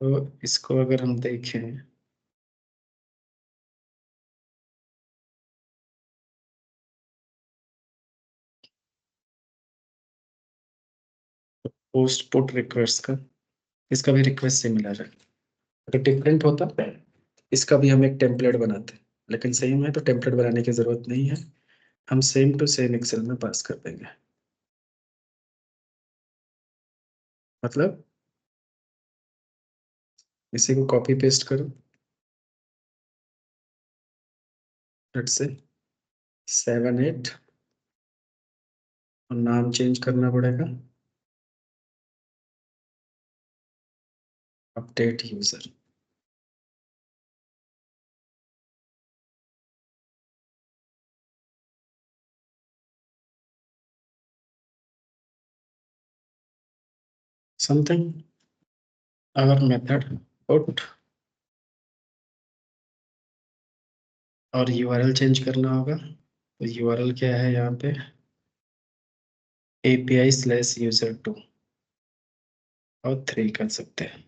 तो इसको अगर हम देखें, पोस्ट पुट रिक्वेस्ट का, इसका भी रिक्वेस्ट सिमिलर है। अगर डिफरेंट होता इसका भी हम एक टेम्पलेट बनाते, लेकिन सेम है तो टेम्पलेट बनाने की जरूरत नहीं है, हम सेम टू सेम एक्सेल में पास कर देंगे। मतलब इसी को कॉपी पेस्ट करो, लेट्स से 7 8 और नाम चेंज करना पड़ेगा, update user. Something our method put, और यूआरएल चेंज करना होगा। तो यूआरएल क्या है यहाँ पे, API/user2 और 3 कर सकते हैं।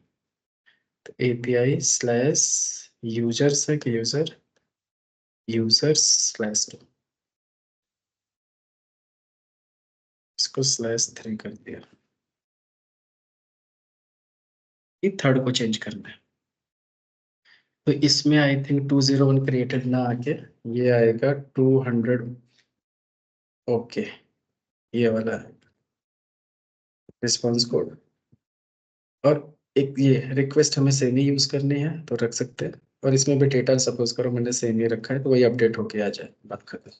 तो API/users है कि users/2, इसको /3 कर दिया। ये थर्ड को चेंज करना है, तो इसमें आई थिंक 201 क्रिएटेड ना आके ये आएगा 200। ओके, ये वाला है रिस्पॉन्स कोड। और एक ये रिक्वेस्ट हमें सेम ही यूज करनी है तो रख सकते हैं, और इसमें भी डेटा सपोज करो मैंने सेम ही रखा है तो वही अपडेट होके आ जाए, बात खत्म।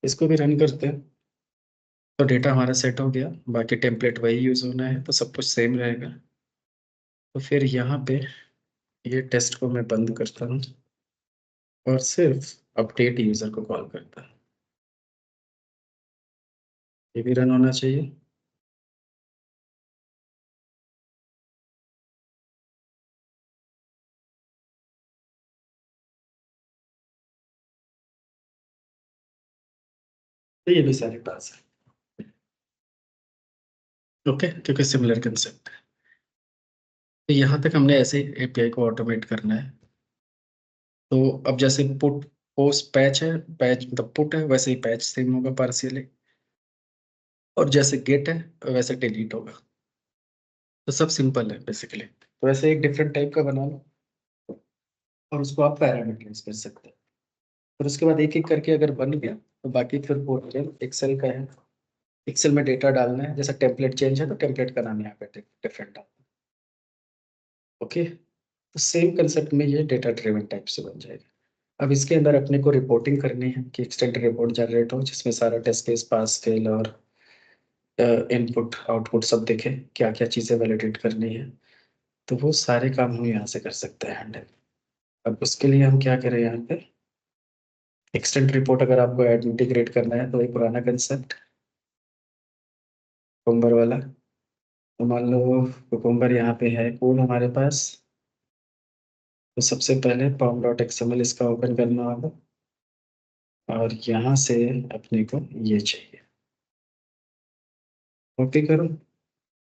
इसको भी रन करते हैं, तो डेटा हमारा सेट हो गया, बाकी टेम्पलेट वही यूज होना है तो सब कुछ सेम रहेगा। तो फिर यहाँ पे ये टेस्ट को मैं बंद करता हूँ और सिर्फ अपडेट यूजर को कॉल करता हूँ। ये भी रन होना चाहिए। तो ये भी सारे पास है। ओके, क्योंकि सिमिलर कंसेप्ट है। तो यहाँ तक हमने ऐसे एपीआई को ऑटोमेट करना है। तो अब जैसे पुट पोस्ट पैच है, पैच मतलब पुट है, वैसे ही पैच सेम होगा पार्शियली, और जैसे गेट है वैसे डिलीट होगा। तो सब सिंपल है बेसिकली। तो ऐसे एक डिफरेंट टाइप का बना लो और उसको आप पैरामीटराइज कर सकते हैं। फिर उसके बाद एक एक करके अगर बन गया तो बाकी फिर पोर्टल एक्सेल का है। एक्सेल में डेटा डालना है, जैसा टेम्पलेट चेंज है तो टेम्पलेट का नाम यहाँ पे डिफरेंट है। ओके, तो सेम कंसेप्ट में ये डेटा ड्रिवन टाइप से बन जाएगा। अब इसके अंदर अपने को रिपोर्टिंग करनी है कि एक्सटेंट रिपोर्ट जनरेट हो जिसमें सारा टेस्ट केस पास फेल और इनपुट आउटपुट सब देखे, क्या क्या चीज़ें वैलिडेट करनी है। तो वो सारे काम हम यहाँ से कर सकते हैं हैंडल। अब उसके लिए हम क्या करें, यहाँ पे एक्सटेंट रिपोर्ट अगर आपको इंटीग्रेट करना है तो एक पुराना कंसेप्ट कुकुम्बर वाला। तो मान लो कुकुम्बर यहाँ पे है कोड हमारे पास, तो सबसे पहले pom.xml इसका ओपन करना होगा और यहाँ से अपने को ये चाहिए, कॉपी करो।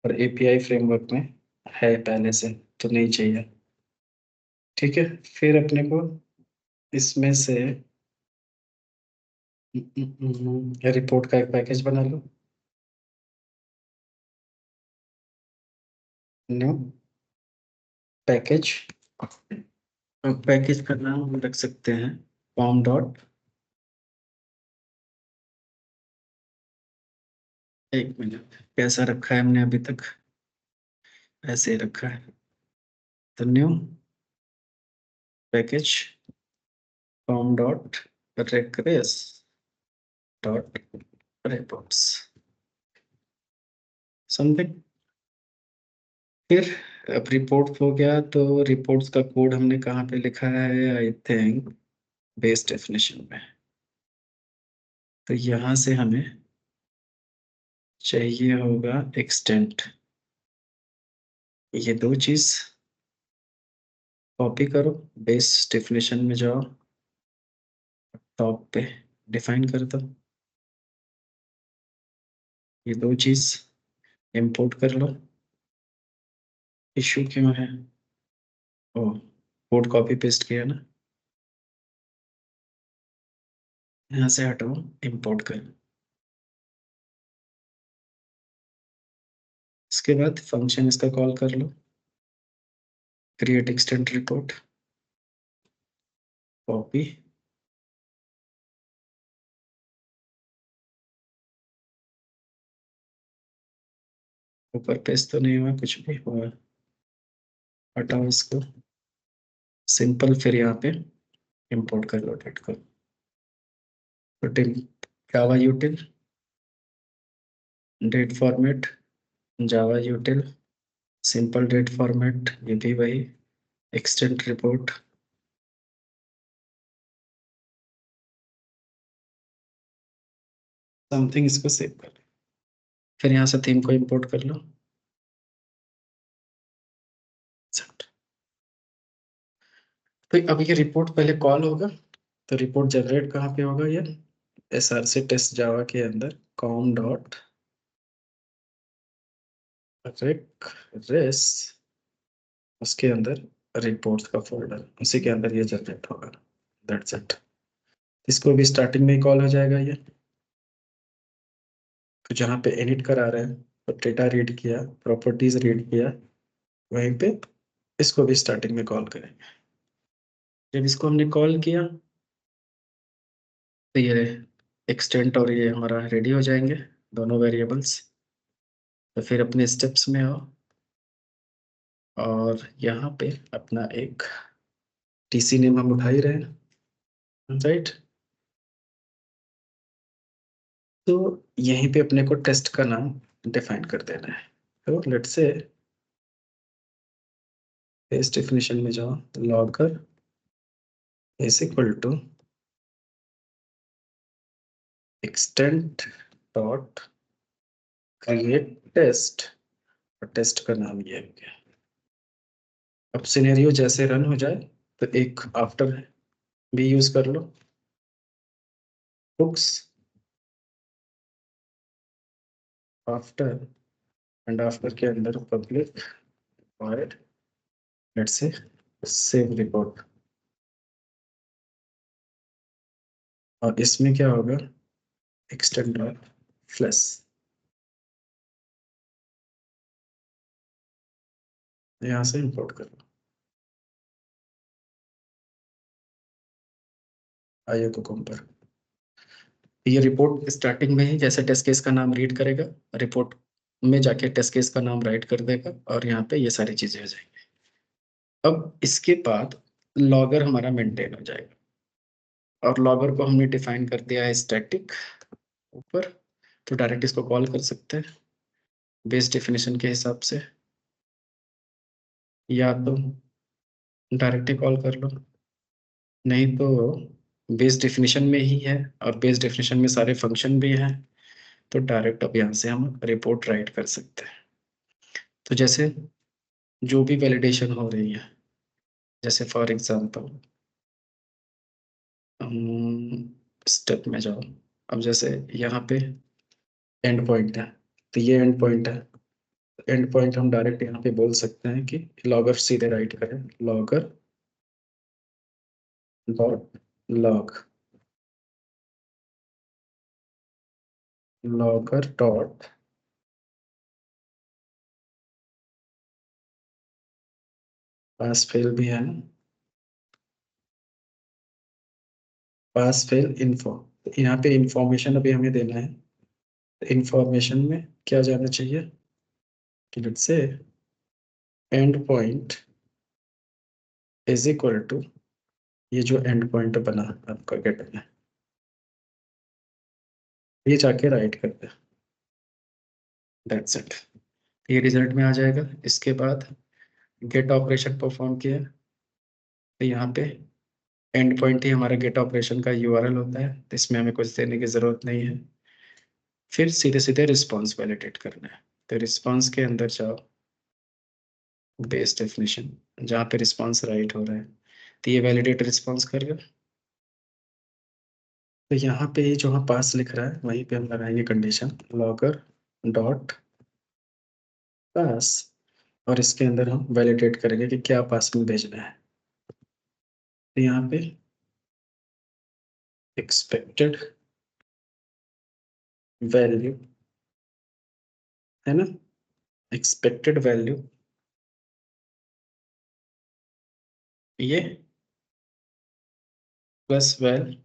और एपीआई फ्रेमवर्क में है पहले से तो नहीं चाहिए, ठीक है। फिर अपने को इसमें से रिपोर्ट का एक पैकेज बना लो, न्यू पैकेज। पैकेज का नाम हम रख सकते हैं पॉम डॉट, एक मिनट, कैसा रखा है हमने अभी तक, ऐसे ही रखा है। तो new package pom dot request dot reports something. फिर अब रिपोर्ट हो गया तो रिपोर्ट्स का कोड हमने कहाँ पे लिखा है, आई थिंक बेस डेफिनेशन में। तो यहाँ से हमें चाहिए होगा एक्सटेंट, ये दो चीज कॉपी करो, बेस डेफिनेशन में जाओ, टॉप पे डिफाइन कर दो, ये दो चीज इंपोर्ट कर लो। इशू क्यों है, ओ कोड कॉपी पेस्ट किया ना, यहाँ से हटाओ, इंपोर्ट कर। इसके बाद फंक्शन इसका कॉल कर लो, क्रिएट एक्सटेंट रिपोर्ट, कॉपी, ऊपर पेस्ट तो नहीं हुआ, कुछ भी हुआ, हटाओ इसको, सिंपल, फिर यहाँ पे इंपोर्ट कर लो डेट को, जावा यूटिल, डेट फॉर्मेट, जावा यूटिल, सिंपल डेट फॉर्मेट, ये भी वही, एक्सटेंड रिपोर्ट, समथिंग, इसको सेव कर लो, फिर यहाँ से थीम को इंपोर्ट कर लो। तो अब ये रिपोर्ट पहले कॉल होगा, तो रिपोर्ट जनरेट कहाँ पे होगा, ये src टेस्ट जावा के अंदर com डॉट रेस, उसके अंदर रिपोर्ट्स का फोल्डर, उसी के अंदर ये जनरेट होगा, दैट्स इट। इसको भी स्टार्टिंग में ही कॉल हो जाएगा ये, तो जहाँ पे एडिट करा रहे हैं, तो डेटा रीड किया, प्रॉपर्टीज रीड किया, वहीं पे इसको भी स्टार्टिंग में कॉल करेंगे। जब इसको हमने कॉल किया तो ये एक्सटेंट और ये हमारा रेडी हो जाएंगे दोनों वेरिएबल्स। तो फिर अपने स्टेप्स में आओ और यहाँ पे अपना एक टीसी नेम हम उठा ही रहे हैं, राइट। तो यहीं पे अपने को टेस्ट का नाम डिफाइन कर देना है। तो लेट्स से इस डेफिनेशन में जाओ, logger is equal to extent dot create test, और टेस्ट का नाम ये हो गया। अब सिनेरियो जैसे रन हो जाए तो एक आफ्टर भी यूज कर लो, बुक्स आफ्टर, एंड आफ्टर के अंदर public void, let's say save report, और इसमें क्या होगा, एक्सटेंड डॉट फ्लैश, यहाँ से इंपोर्ट कर लो, आइए को कंपेयर। ये रिपोर्ट स्टार्टिंग में ही जैसे टेस्ट केस का नाम रीड करेगा, रिपोर्ट में जाके टेस्ट केस का नाम राइट कर देगा, और यहाँ पे ये सारी चीजें हो जाएंगी। अब इसके बाद लॉगर हमारा मेंटेन हो जाएगा, और लॉगर को हमने डिफाइन कर दिया है स्टैटिक ऊपर, तो डायरेक्ट इसको कॉल कर सकते हैं बेस डेफिनेशन के हिसाब से, या तो डायरेक्ट ही कॉल कर लो, नहीं तो बेस डेफिनेशन में ही है, और बेस डेफिनेशन में सारे फंक्शन भी हैं, तो डायरेक्ट अब यहाँ से हम रिपोर्ट राइट कर सकते हैं। तो जैसे जो भी वैलिडेशन हो रही है, जैसे फॉर एग्जांपल स्टेप में जाओ, अब जैसे यहाँ पे एंड पॉइंट है, तो ये एंड पॉइंट है, एंड पॉइंट हम डायरेक्ट यहाँ पे बोल सकते हैं कि लॉगर सीधे राइट करें, logger dot log, logger dot pass fail भी है ना, पास फेल इन्फो, यहाँ पे इंफॉर्मेशन अभी हमें देना है, इंफॉर्मेशन में क्या जाना चाहिए कि let's say end point is equal to, ये जो एंड पॉइंट बना आपका गेट में, ये जाके राइट कर दे, दैट्स इट, ये रिजल्ट में आ जाएगा। इसके बाद गेट ऑपरेशन परफॉर्म किया, तो यहाँ पे एंड पॉइंट ही हमारा गेट ऑपरेशन का यूआरएल होता है, तो इसमें हमें कुछ देने की जरूरत नहीं है। फिर सीधे सीधे रिस्पॉन्स वैलिडेट करना है, तो रिस्पॉन्स के अंदर जाओ, बेस डेफिनेशन, जहाँ पे रिस्पॉन्स राइट हो रहा है, तो ये वैलिडेट रिस्पॉन्स करेगा, तो यहाँ पे ये जो पास लिख रहा है वहीं पे हम लगाएंगे कंडीशन लॉगर डॉट पास, और इसके अंदर हम वैलिडेट करेंगे कि क्या पास में भेजना है, तो यहाँ पे एक्सपेक्टेड वैल्यू है ना, एक्सपेक्टेड वैल्यू ये प्लस वैल,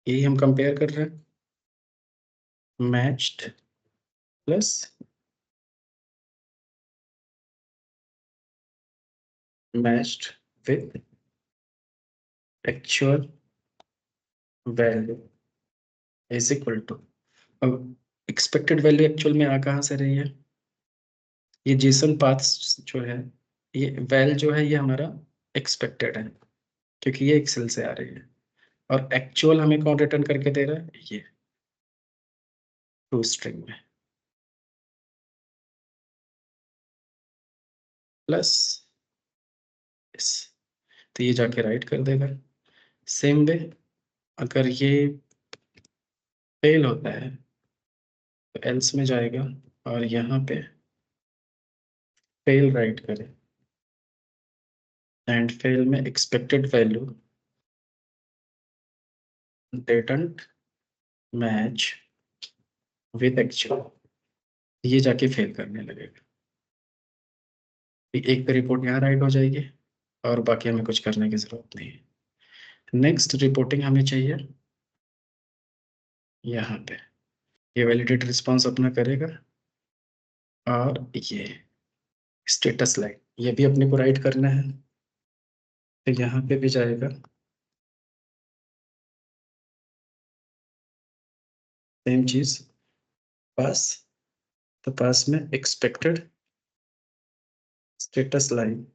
यही हम कंपेयर कर रहे हैं, matched plus matched with actual value is equal to, अब एक्सपेक्टेड वैल्यू एक्चुअल में आ कहाँ से रही है, ये जेसन पाथ्स जो है, ये वैल जो है ये हमारा एक्सपेक्टेड है क्योंकि ये एक्सेल से आ रही है, और एक्चुअल हमें कौन रिटर्न करके दे रहा है, ये टू स्ट्रिंग में प्लस इस, तो ये जाके राइट कर देगा। सेम वे अगर ये फेल होता है तो एल्स में जाएगा और यहाँ पे फेल राइट करे, एंड फेल में expected value didn't match with actual, ये जाके फेल करने लगेगा। एक पे रिपोर्ट यहाँ राइट हो जाएगी और बाकी हमें कुछ करने की जरूरत नहीं है। नेक्स्ट रिपोर्टिंग हमें चाहिए यहाँ पे, ये वैलिडेट रिस्पॉन्स अपना करेगा और ये स्टेटस लाइन ये भी अपने को राइट करना है, तो यहाँ पे भी जाएगा सेम चीज पास, तो पास में एक्सपेक्टेड स्टेटस लाइन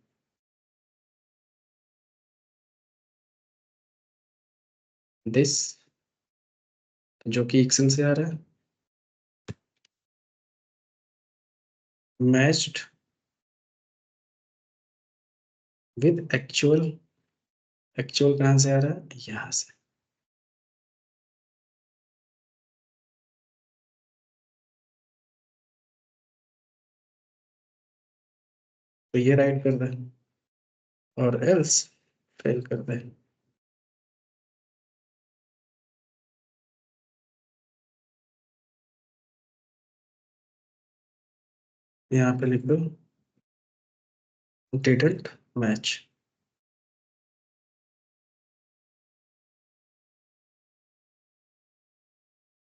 दिस, जो कि एक्सेल से आ रहा है, मैच्ड विद एक्चुअल, एक्चुअल कहाँ से आ रहा है, यहाँ से, तो ये राइट कर दे और एल्स फेल कर दे। यहाँ पे लिख दो डिडंट मैच,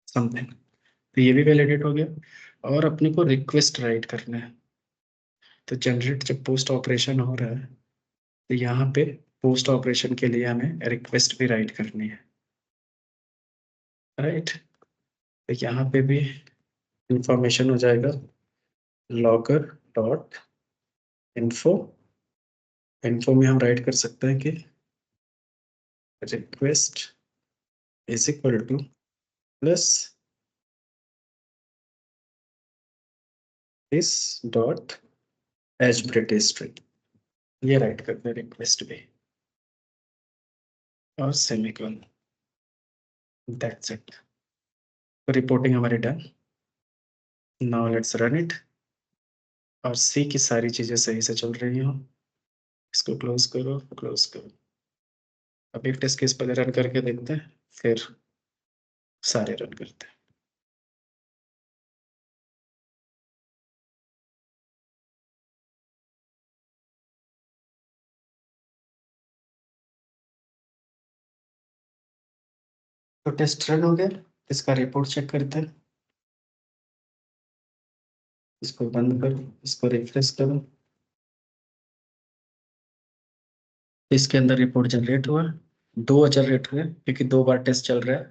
समथिंग, तो ये भी वैलिडेट हो गया। और अपने को रिक्वेस्ट राइट करना है, तो जनरेट जब पोस्ट ऑपरेशन हो रहा है तो यहाँ पे पोस्ट ऑपरेशन के लिए हमें रिक्वेस्ट भी राइट करनी है, राइट। तो यहाँ पे भी इंफॉर्मेशन हो जाएगा लॉगर डॉट इन्फो, इन्फो में हम राइट कर सकते हैं कि request is equal two plus इस डॉट एच ब्रिटिश स्ट्रिंग, ये राइट करते हैं रिक्वेस्ट पे और सेमीकोलन, दैट्स इट। रिपोर्टिंग हमारी done, now let's run it और सी की सारी चीजें सही से चल रही हो। इसको क्लोज करो, क्लोज करो। अब एक टेस्ट केस पहले रन करके देखते हैं, फिर सारे रन करते हैं। तो टेस्ट रन हो गया, इसका रिपोर्ट चेक करते हैं। इसको बंद करो, इसको रिफ्रेश करो, इसके अंदर रिपोर्ट जनरेट हुआ, दो जनरेट हुए क्योंकि दो बार टेस्ट चल रहा है,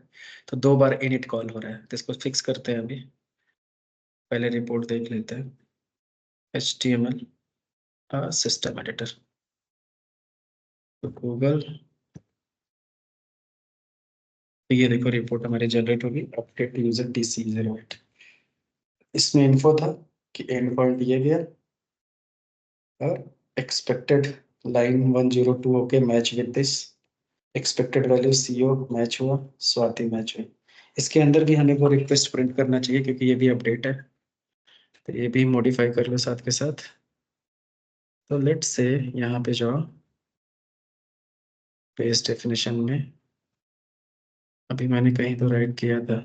तो दो बार इनिट कॉल हो रहा है, तो इसको फिक्स करते हैं। अभी पहले रिपोर्ट देख लेते हैं, HTML सिस्टम एडिटर, तो गूगल, तो ये देखो रिपोर्ट हमारी जनरेट होगी, अपडेट यूजर TC08। इसमें इन्फो था कि एंड पॉइंट दिया गया और एक्सपेक्टेड लाइन 102 होके match with this, expected value CO match हुआ, स्वाति मैच हुई। इसके अंदर भी हमें वो रिक्वेस्ट प्रिंट करना चाहिए क्योंकि ये भी अपडेट है, तो ये भी मॉडिफाई कर लो साथ के साथ। तो लेट्स से यहाँ पे जाओ पेज डेफिनेशन में, अभी मैंने कहीं तो राइट किया था,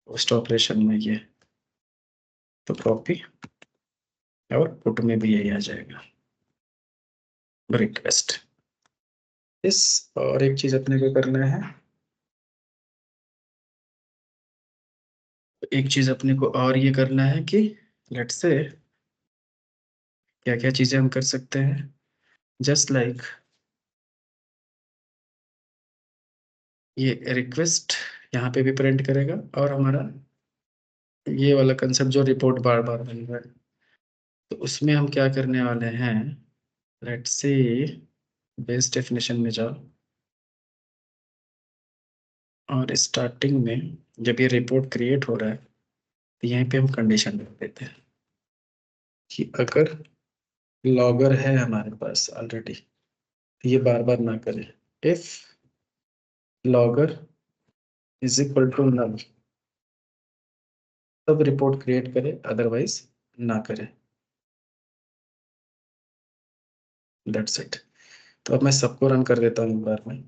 पोस्ट ऑपरेशन में ये, तो कॉपी और पुट में भी यही आ जाएगा रिक्वेस्ट। इस और एक चीज अपने को करना है, एक चीज अपने को और ये करना है कि लेट्स से क्या क्या चीजें हम कर सकते हैं, जस्ट लाइक ये रिक्वेस्ट यहाँ पे भी प्रिंट करेगा, और हमारा ये वाला कंसेप्ट जो रिपोर्ट बार बार बन रहा है, तो उसमें हम क्या करने वाले हैं, लेट्स से बेस डेफिनेशन में जाओ और स्टार्टिंग में जब ये रिपोर्ट क्रिएट हो रहा है तो यहीं पे हम कंडीशन रख देते हैं कि अगर लॉगर है हमारे पास ऑलरेडी तो ये बार बार ना करे, if logger is equal to null तब रिपोर्ट क्रिएट करे, अदरवाइज ना करे। That's it. तो अब मैं सबको रन कर देता हूँ एक बार में,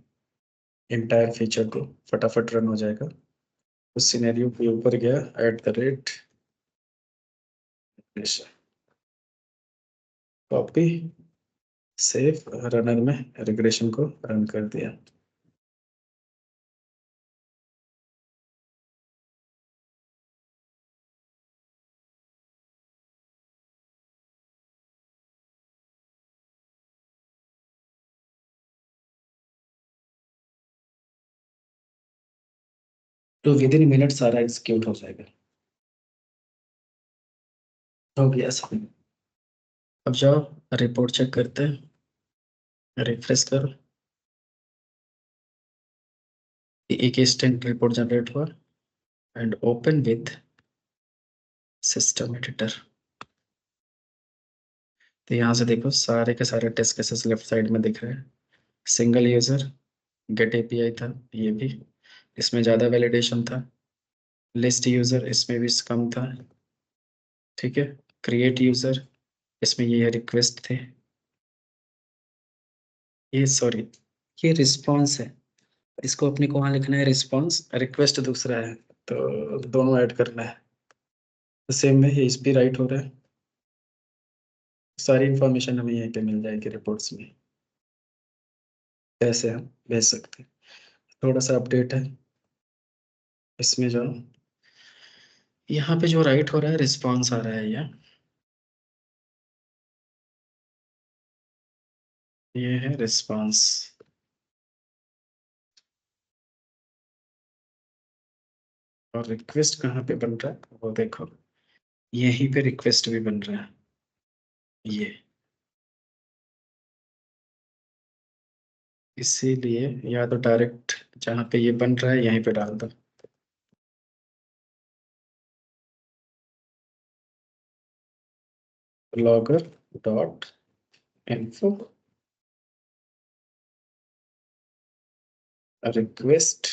इंटायर फीचर को फटाफट रन हो जाएगा। उस सिनेरियो के ऊपर गया @ कॉपी सेव रनर में रिग्रेशन को रन कर दिया। तो विद इन मिनट सारा एग्जीक्यूट हो जाएगा। हो गया सब। अब जाओ रिपोर्ट चेक करते हैं, रिफ्रेश करो, एक इंस्टेंट रिपोर्ट जनरेट हुआ and open with system editor. तो यहाँ से देखो सारे के सारे टेस्ट केसेस लेफ्ट साइड में दिख रहे हैं। सिंगल यूजर गेट एपीआई था, ये भी इसमें ज़्यादा वैलिडेशन था। लिस्ट यूजर इसमें भी कम था, ठीक है। क्रिएट यूजर इसमें ये रिक्वेस्ट थे, ये सॉरी ये रिस्पॉन्स है, इसको अपने को वहाँ लिखना है रिस्पॉन्स, रिक्वेस्ट दूसरा है, तो दोनों ऐड करना है। तो सेम में ये इस भी राइट हो रहा है, सारी इंफॉर्मेशन हमें यहीं पे मिल जाएगी रिपोर्ट्स में, कैसे हम भेज सकते हैं। थोड़ा सा अपडेट है इसमें, जो यहाँ पे जो राइट हो रहा है रिस्पॉन्स आ रहा है, ये है रिस्पॉन्स। और रिक्वेस्ट कहाँ पे बन रहा है वो देखो, यहीं पे रिक्वेस्ट भी बन रहा है, ये इसीलिए या तो डायरेक्ट जहाँ पे ये बन रहा है यहीं पे डाल दो। Logger dot info request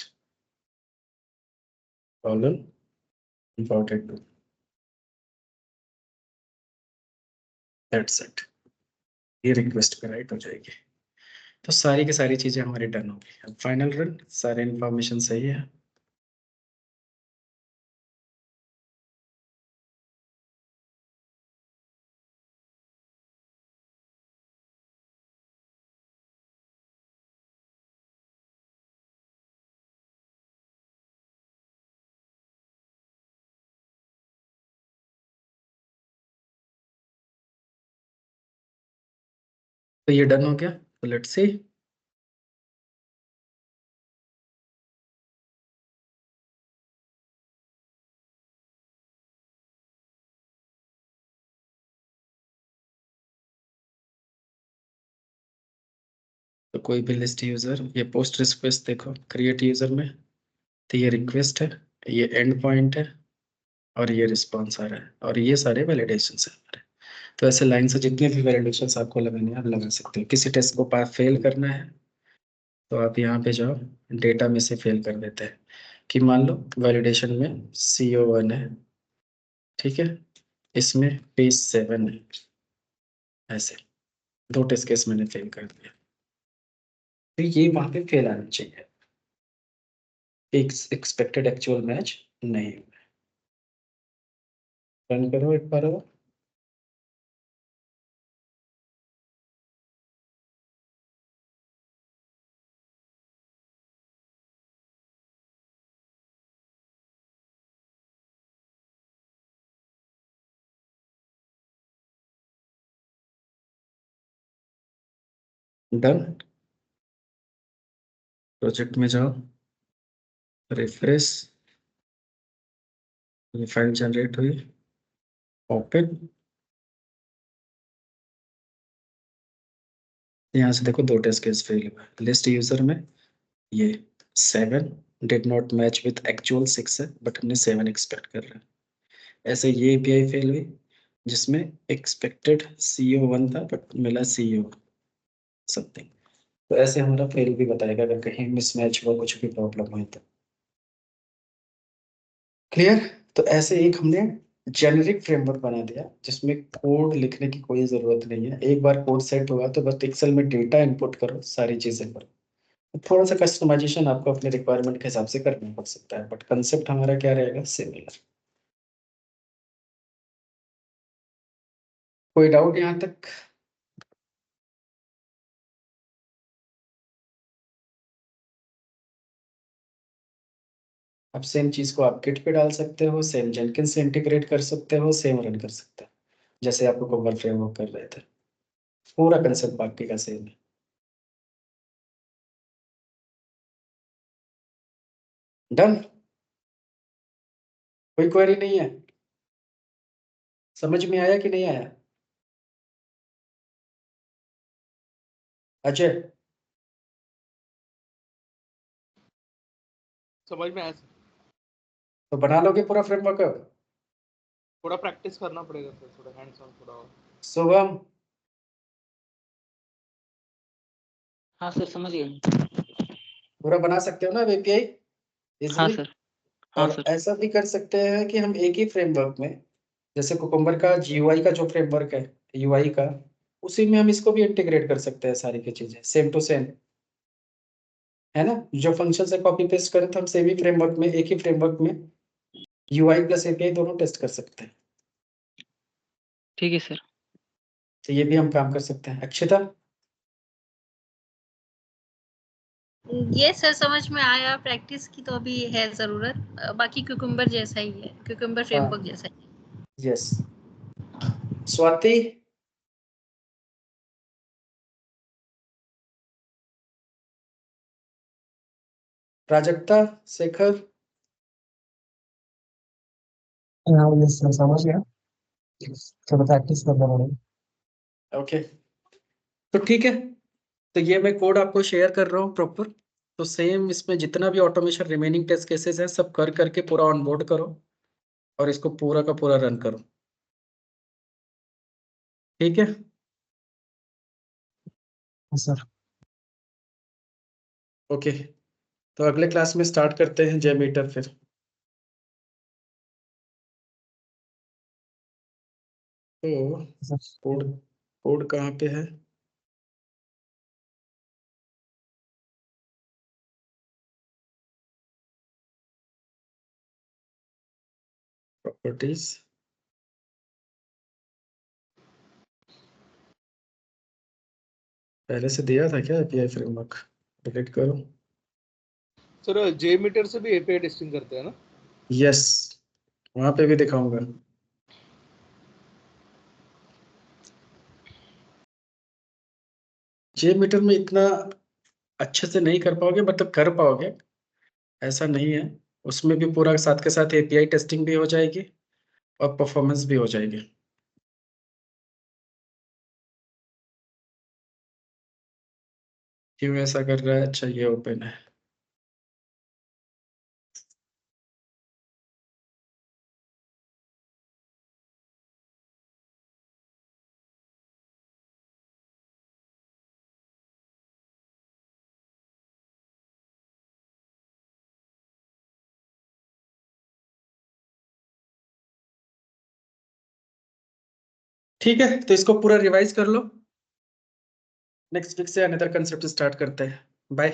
colon important, that's it. ये रिक्वेस्ट पे राइट हो जाएगी। तो सारी की सारी चीजें हमारी डन हो गई। अब फाइनल रन, सारे इंफॉर्मेशन सही है। तो ये डन हो गया, तो लेट्स सी। तो कोई भी लिस्ट यूजर, ये पोस्ट रिक्वेस्ट देखो क्रिएट यूजर में, तो ये रिक्वेस्ट है, ये एंड पॉइंट है, और ये रिस्पॉन्स आ रहा है, और ये सारे वैलिडेशन है हमारे। तो ऐसे लाइन से जितने भी वैलिडेशन आपको लगाने हैं आप लगा सकते हो। किसी टेस्ट को फेल करना है तो आप यहाँ पे जाओ, डेटा में से फेल कर देते हैं कि मान लो वैलिडेशन में CO1 है, ठीक है, इसमें पेज 7 है, ऐसे 2 टेस्ट केस मैंने फेल कर दिया, तो ये वहां पे फेल आना चाहिए, एक्सपेक्टेड एक्चुअल मैच नहीं। रन करो एक बार और। डन। प्रोजेक्ट में जाओ, रिफ्रेश, ये फाइल जनरेट हुई, ओपन। यहाँ से देखो 2 टेस्ट केस फेल हुआ। लिस्ट यूजर में ये 7 did not match with actual 6 है, बट हमने 7 एक्सपेक्ट कर रहे हैं। ऐसे ये एपीआई फेल हुई जिसमें एक्सपेक्टेड CEO 1 था बट मिला CEO समथिंग। तो ऐसे हमारा फेल भी बताएगा अगर कहीं मिसमैच हुआ, कुछ भी प्रॉब्लम हुई तो। क्लियर? तो ऐसे एक हमने जेनेरिक फ्रेमवर्क बना दिया जिसमें कोड लिखने की कोई जरूरत नहीं है। एक बार कोड सेट हुआ तो बस एक्सेल में डेटा इनपुट करो, सारी चीजें करो। थोड़ा सा कस्टमाइजेशन आपको अपने रिक्वायरमेंट के हिसाब से करना पड़ सकता है, बट कंसेप्ट हमारा क्या रहेगा, सिमिलर। कोई डाउट यहाँ तक? आप सेम चीज को आप गिट पे डाल सकते हो, सेम जेनकिंस से इंटीग्रेट कर सकते हो, सेम रन कर सकते हो, जैसे आप कुकम्बर फ्रेमवर्क कर रहे थे। पूरा कंसेप्ट बाकी का सेम है। डन। कोई क्वेरी नहीं है? समझ में आया कि नहीं आया? अजय? समझ में आया। तो बना लोगे पूरा फ्रेमवर्क अब? थोड़ा प्रैक्टिस करना पड़ेगा सर, थोड़ा हैंड्स ऑन थोड़ा और। शुभम? हाँ सर, समझ गए। पूरा बना सकते हो ना एपीआई हाँ इजीली? सर। हाँ और सर। ऐसा भी कर सकते हैं कि हम एक ही फ्रेमवर्क में, जैसे कुकुम्बर का जीयूआई का जो फ्रेमवर्क है, यूआई का, उसी में हम इसको भी इंटीग्रेट कर सकते हैं, सारी की चीजें सेम टू सेम, है ना? जो फंक्शन से कॉपी पेस्ट करें तो हम सेम ही फ्रेमवर्क में, एक ही फ्रेमवर्क में यूआई प्लस एपीआई दोनों टेस्ट कर सकते हैं। ठीक है सर। तो ये भी हम काम कर सकते हैं। अक्षिता? ये सर समझ में आया, प्रैक्टिस की तो अभी है जरूरत। बाकी क्यूकम्बर जैसा ही है, क्यूकम्बर फ्रेमवर्क जैसा ही है। यस। स्वाति? प्राजक्ता? शेखर? हाँ यस सर, समझ गया। थोड़ा प्रैक्टिस करना पड़ेगा। ओके, तो ठीक है। तो ये मैं कोड आपको शेयर कर रहा हूँ प्रॉपर। तो सेम इसमें जितना भी ऑटोमेशन रिमेनिंग टेस्ट केसेस है सब कर करके पूरा ऑनबोर्ड करो और इसको पूरा का पूरा रन करो। ठीक है? सर ओके, तो अगले क्लास में स्टार्ट करते हैं जेमीटर फिर। तो कोड कोड कहाँ पे है? प्रॉपर्टीज। पहले से दिया था क्या एपीआई फ्रेमवर्क? डिलीट करो। सर जे मीटर से भी एपीआई टेस्टिंग करते हैं ना? यस, वहां पे भी दिखाऊंगा। जे मीटर में इतना अच्छे से नहीं कर पाओगे, मतलब कर पाओगे, ऐसा नहीं है। उसमें भी पूरा साथ के साथ एपीआई टेस्टिंग भी हो जाएगी और परफॉर्मेंस भी हो जाएगी। क्यों ऐसा कर रहा है? अच्छा, ये ओपन है। ठीक है, तो इसको पूरा रिवाइज कर लो। नेक्स्ट वीक से अनदर कंसेप्ट स्टार्ट करते हैं। बाय।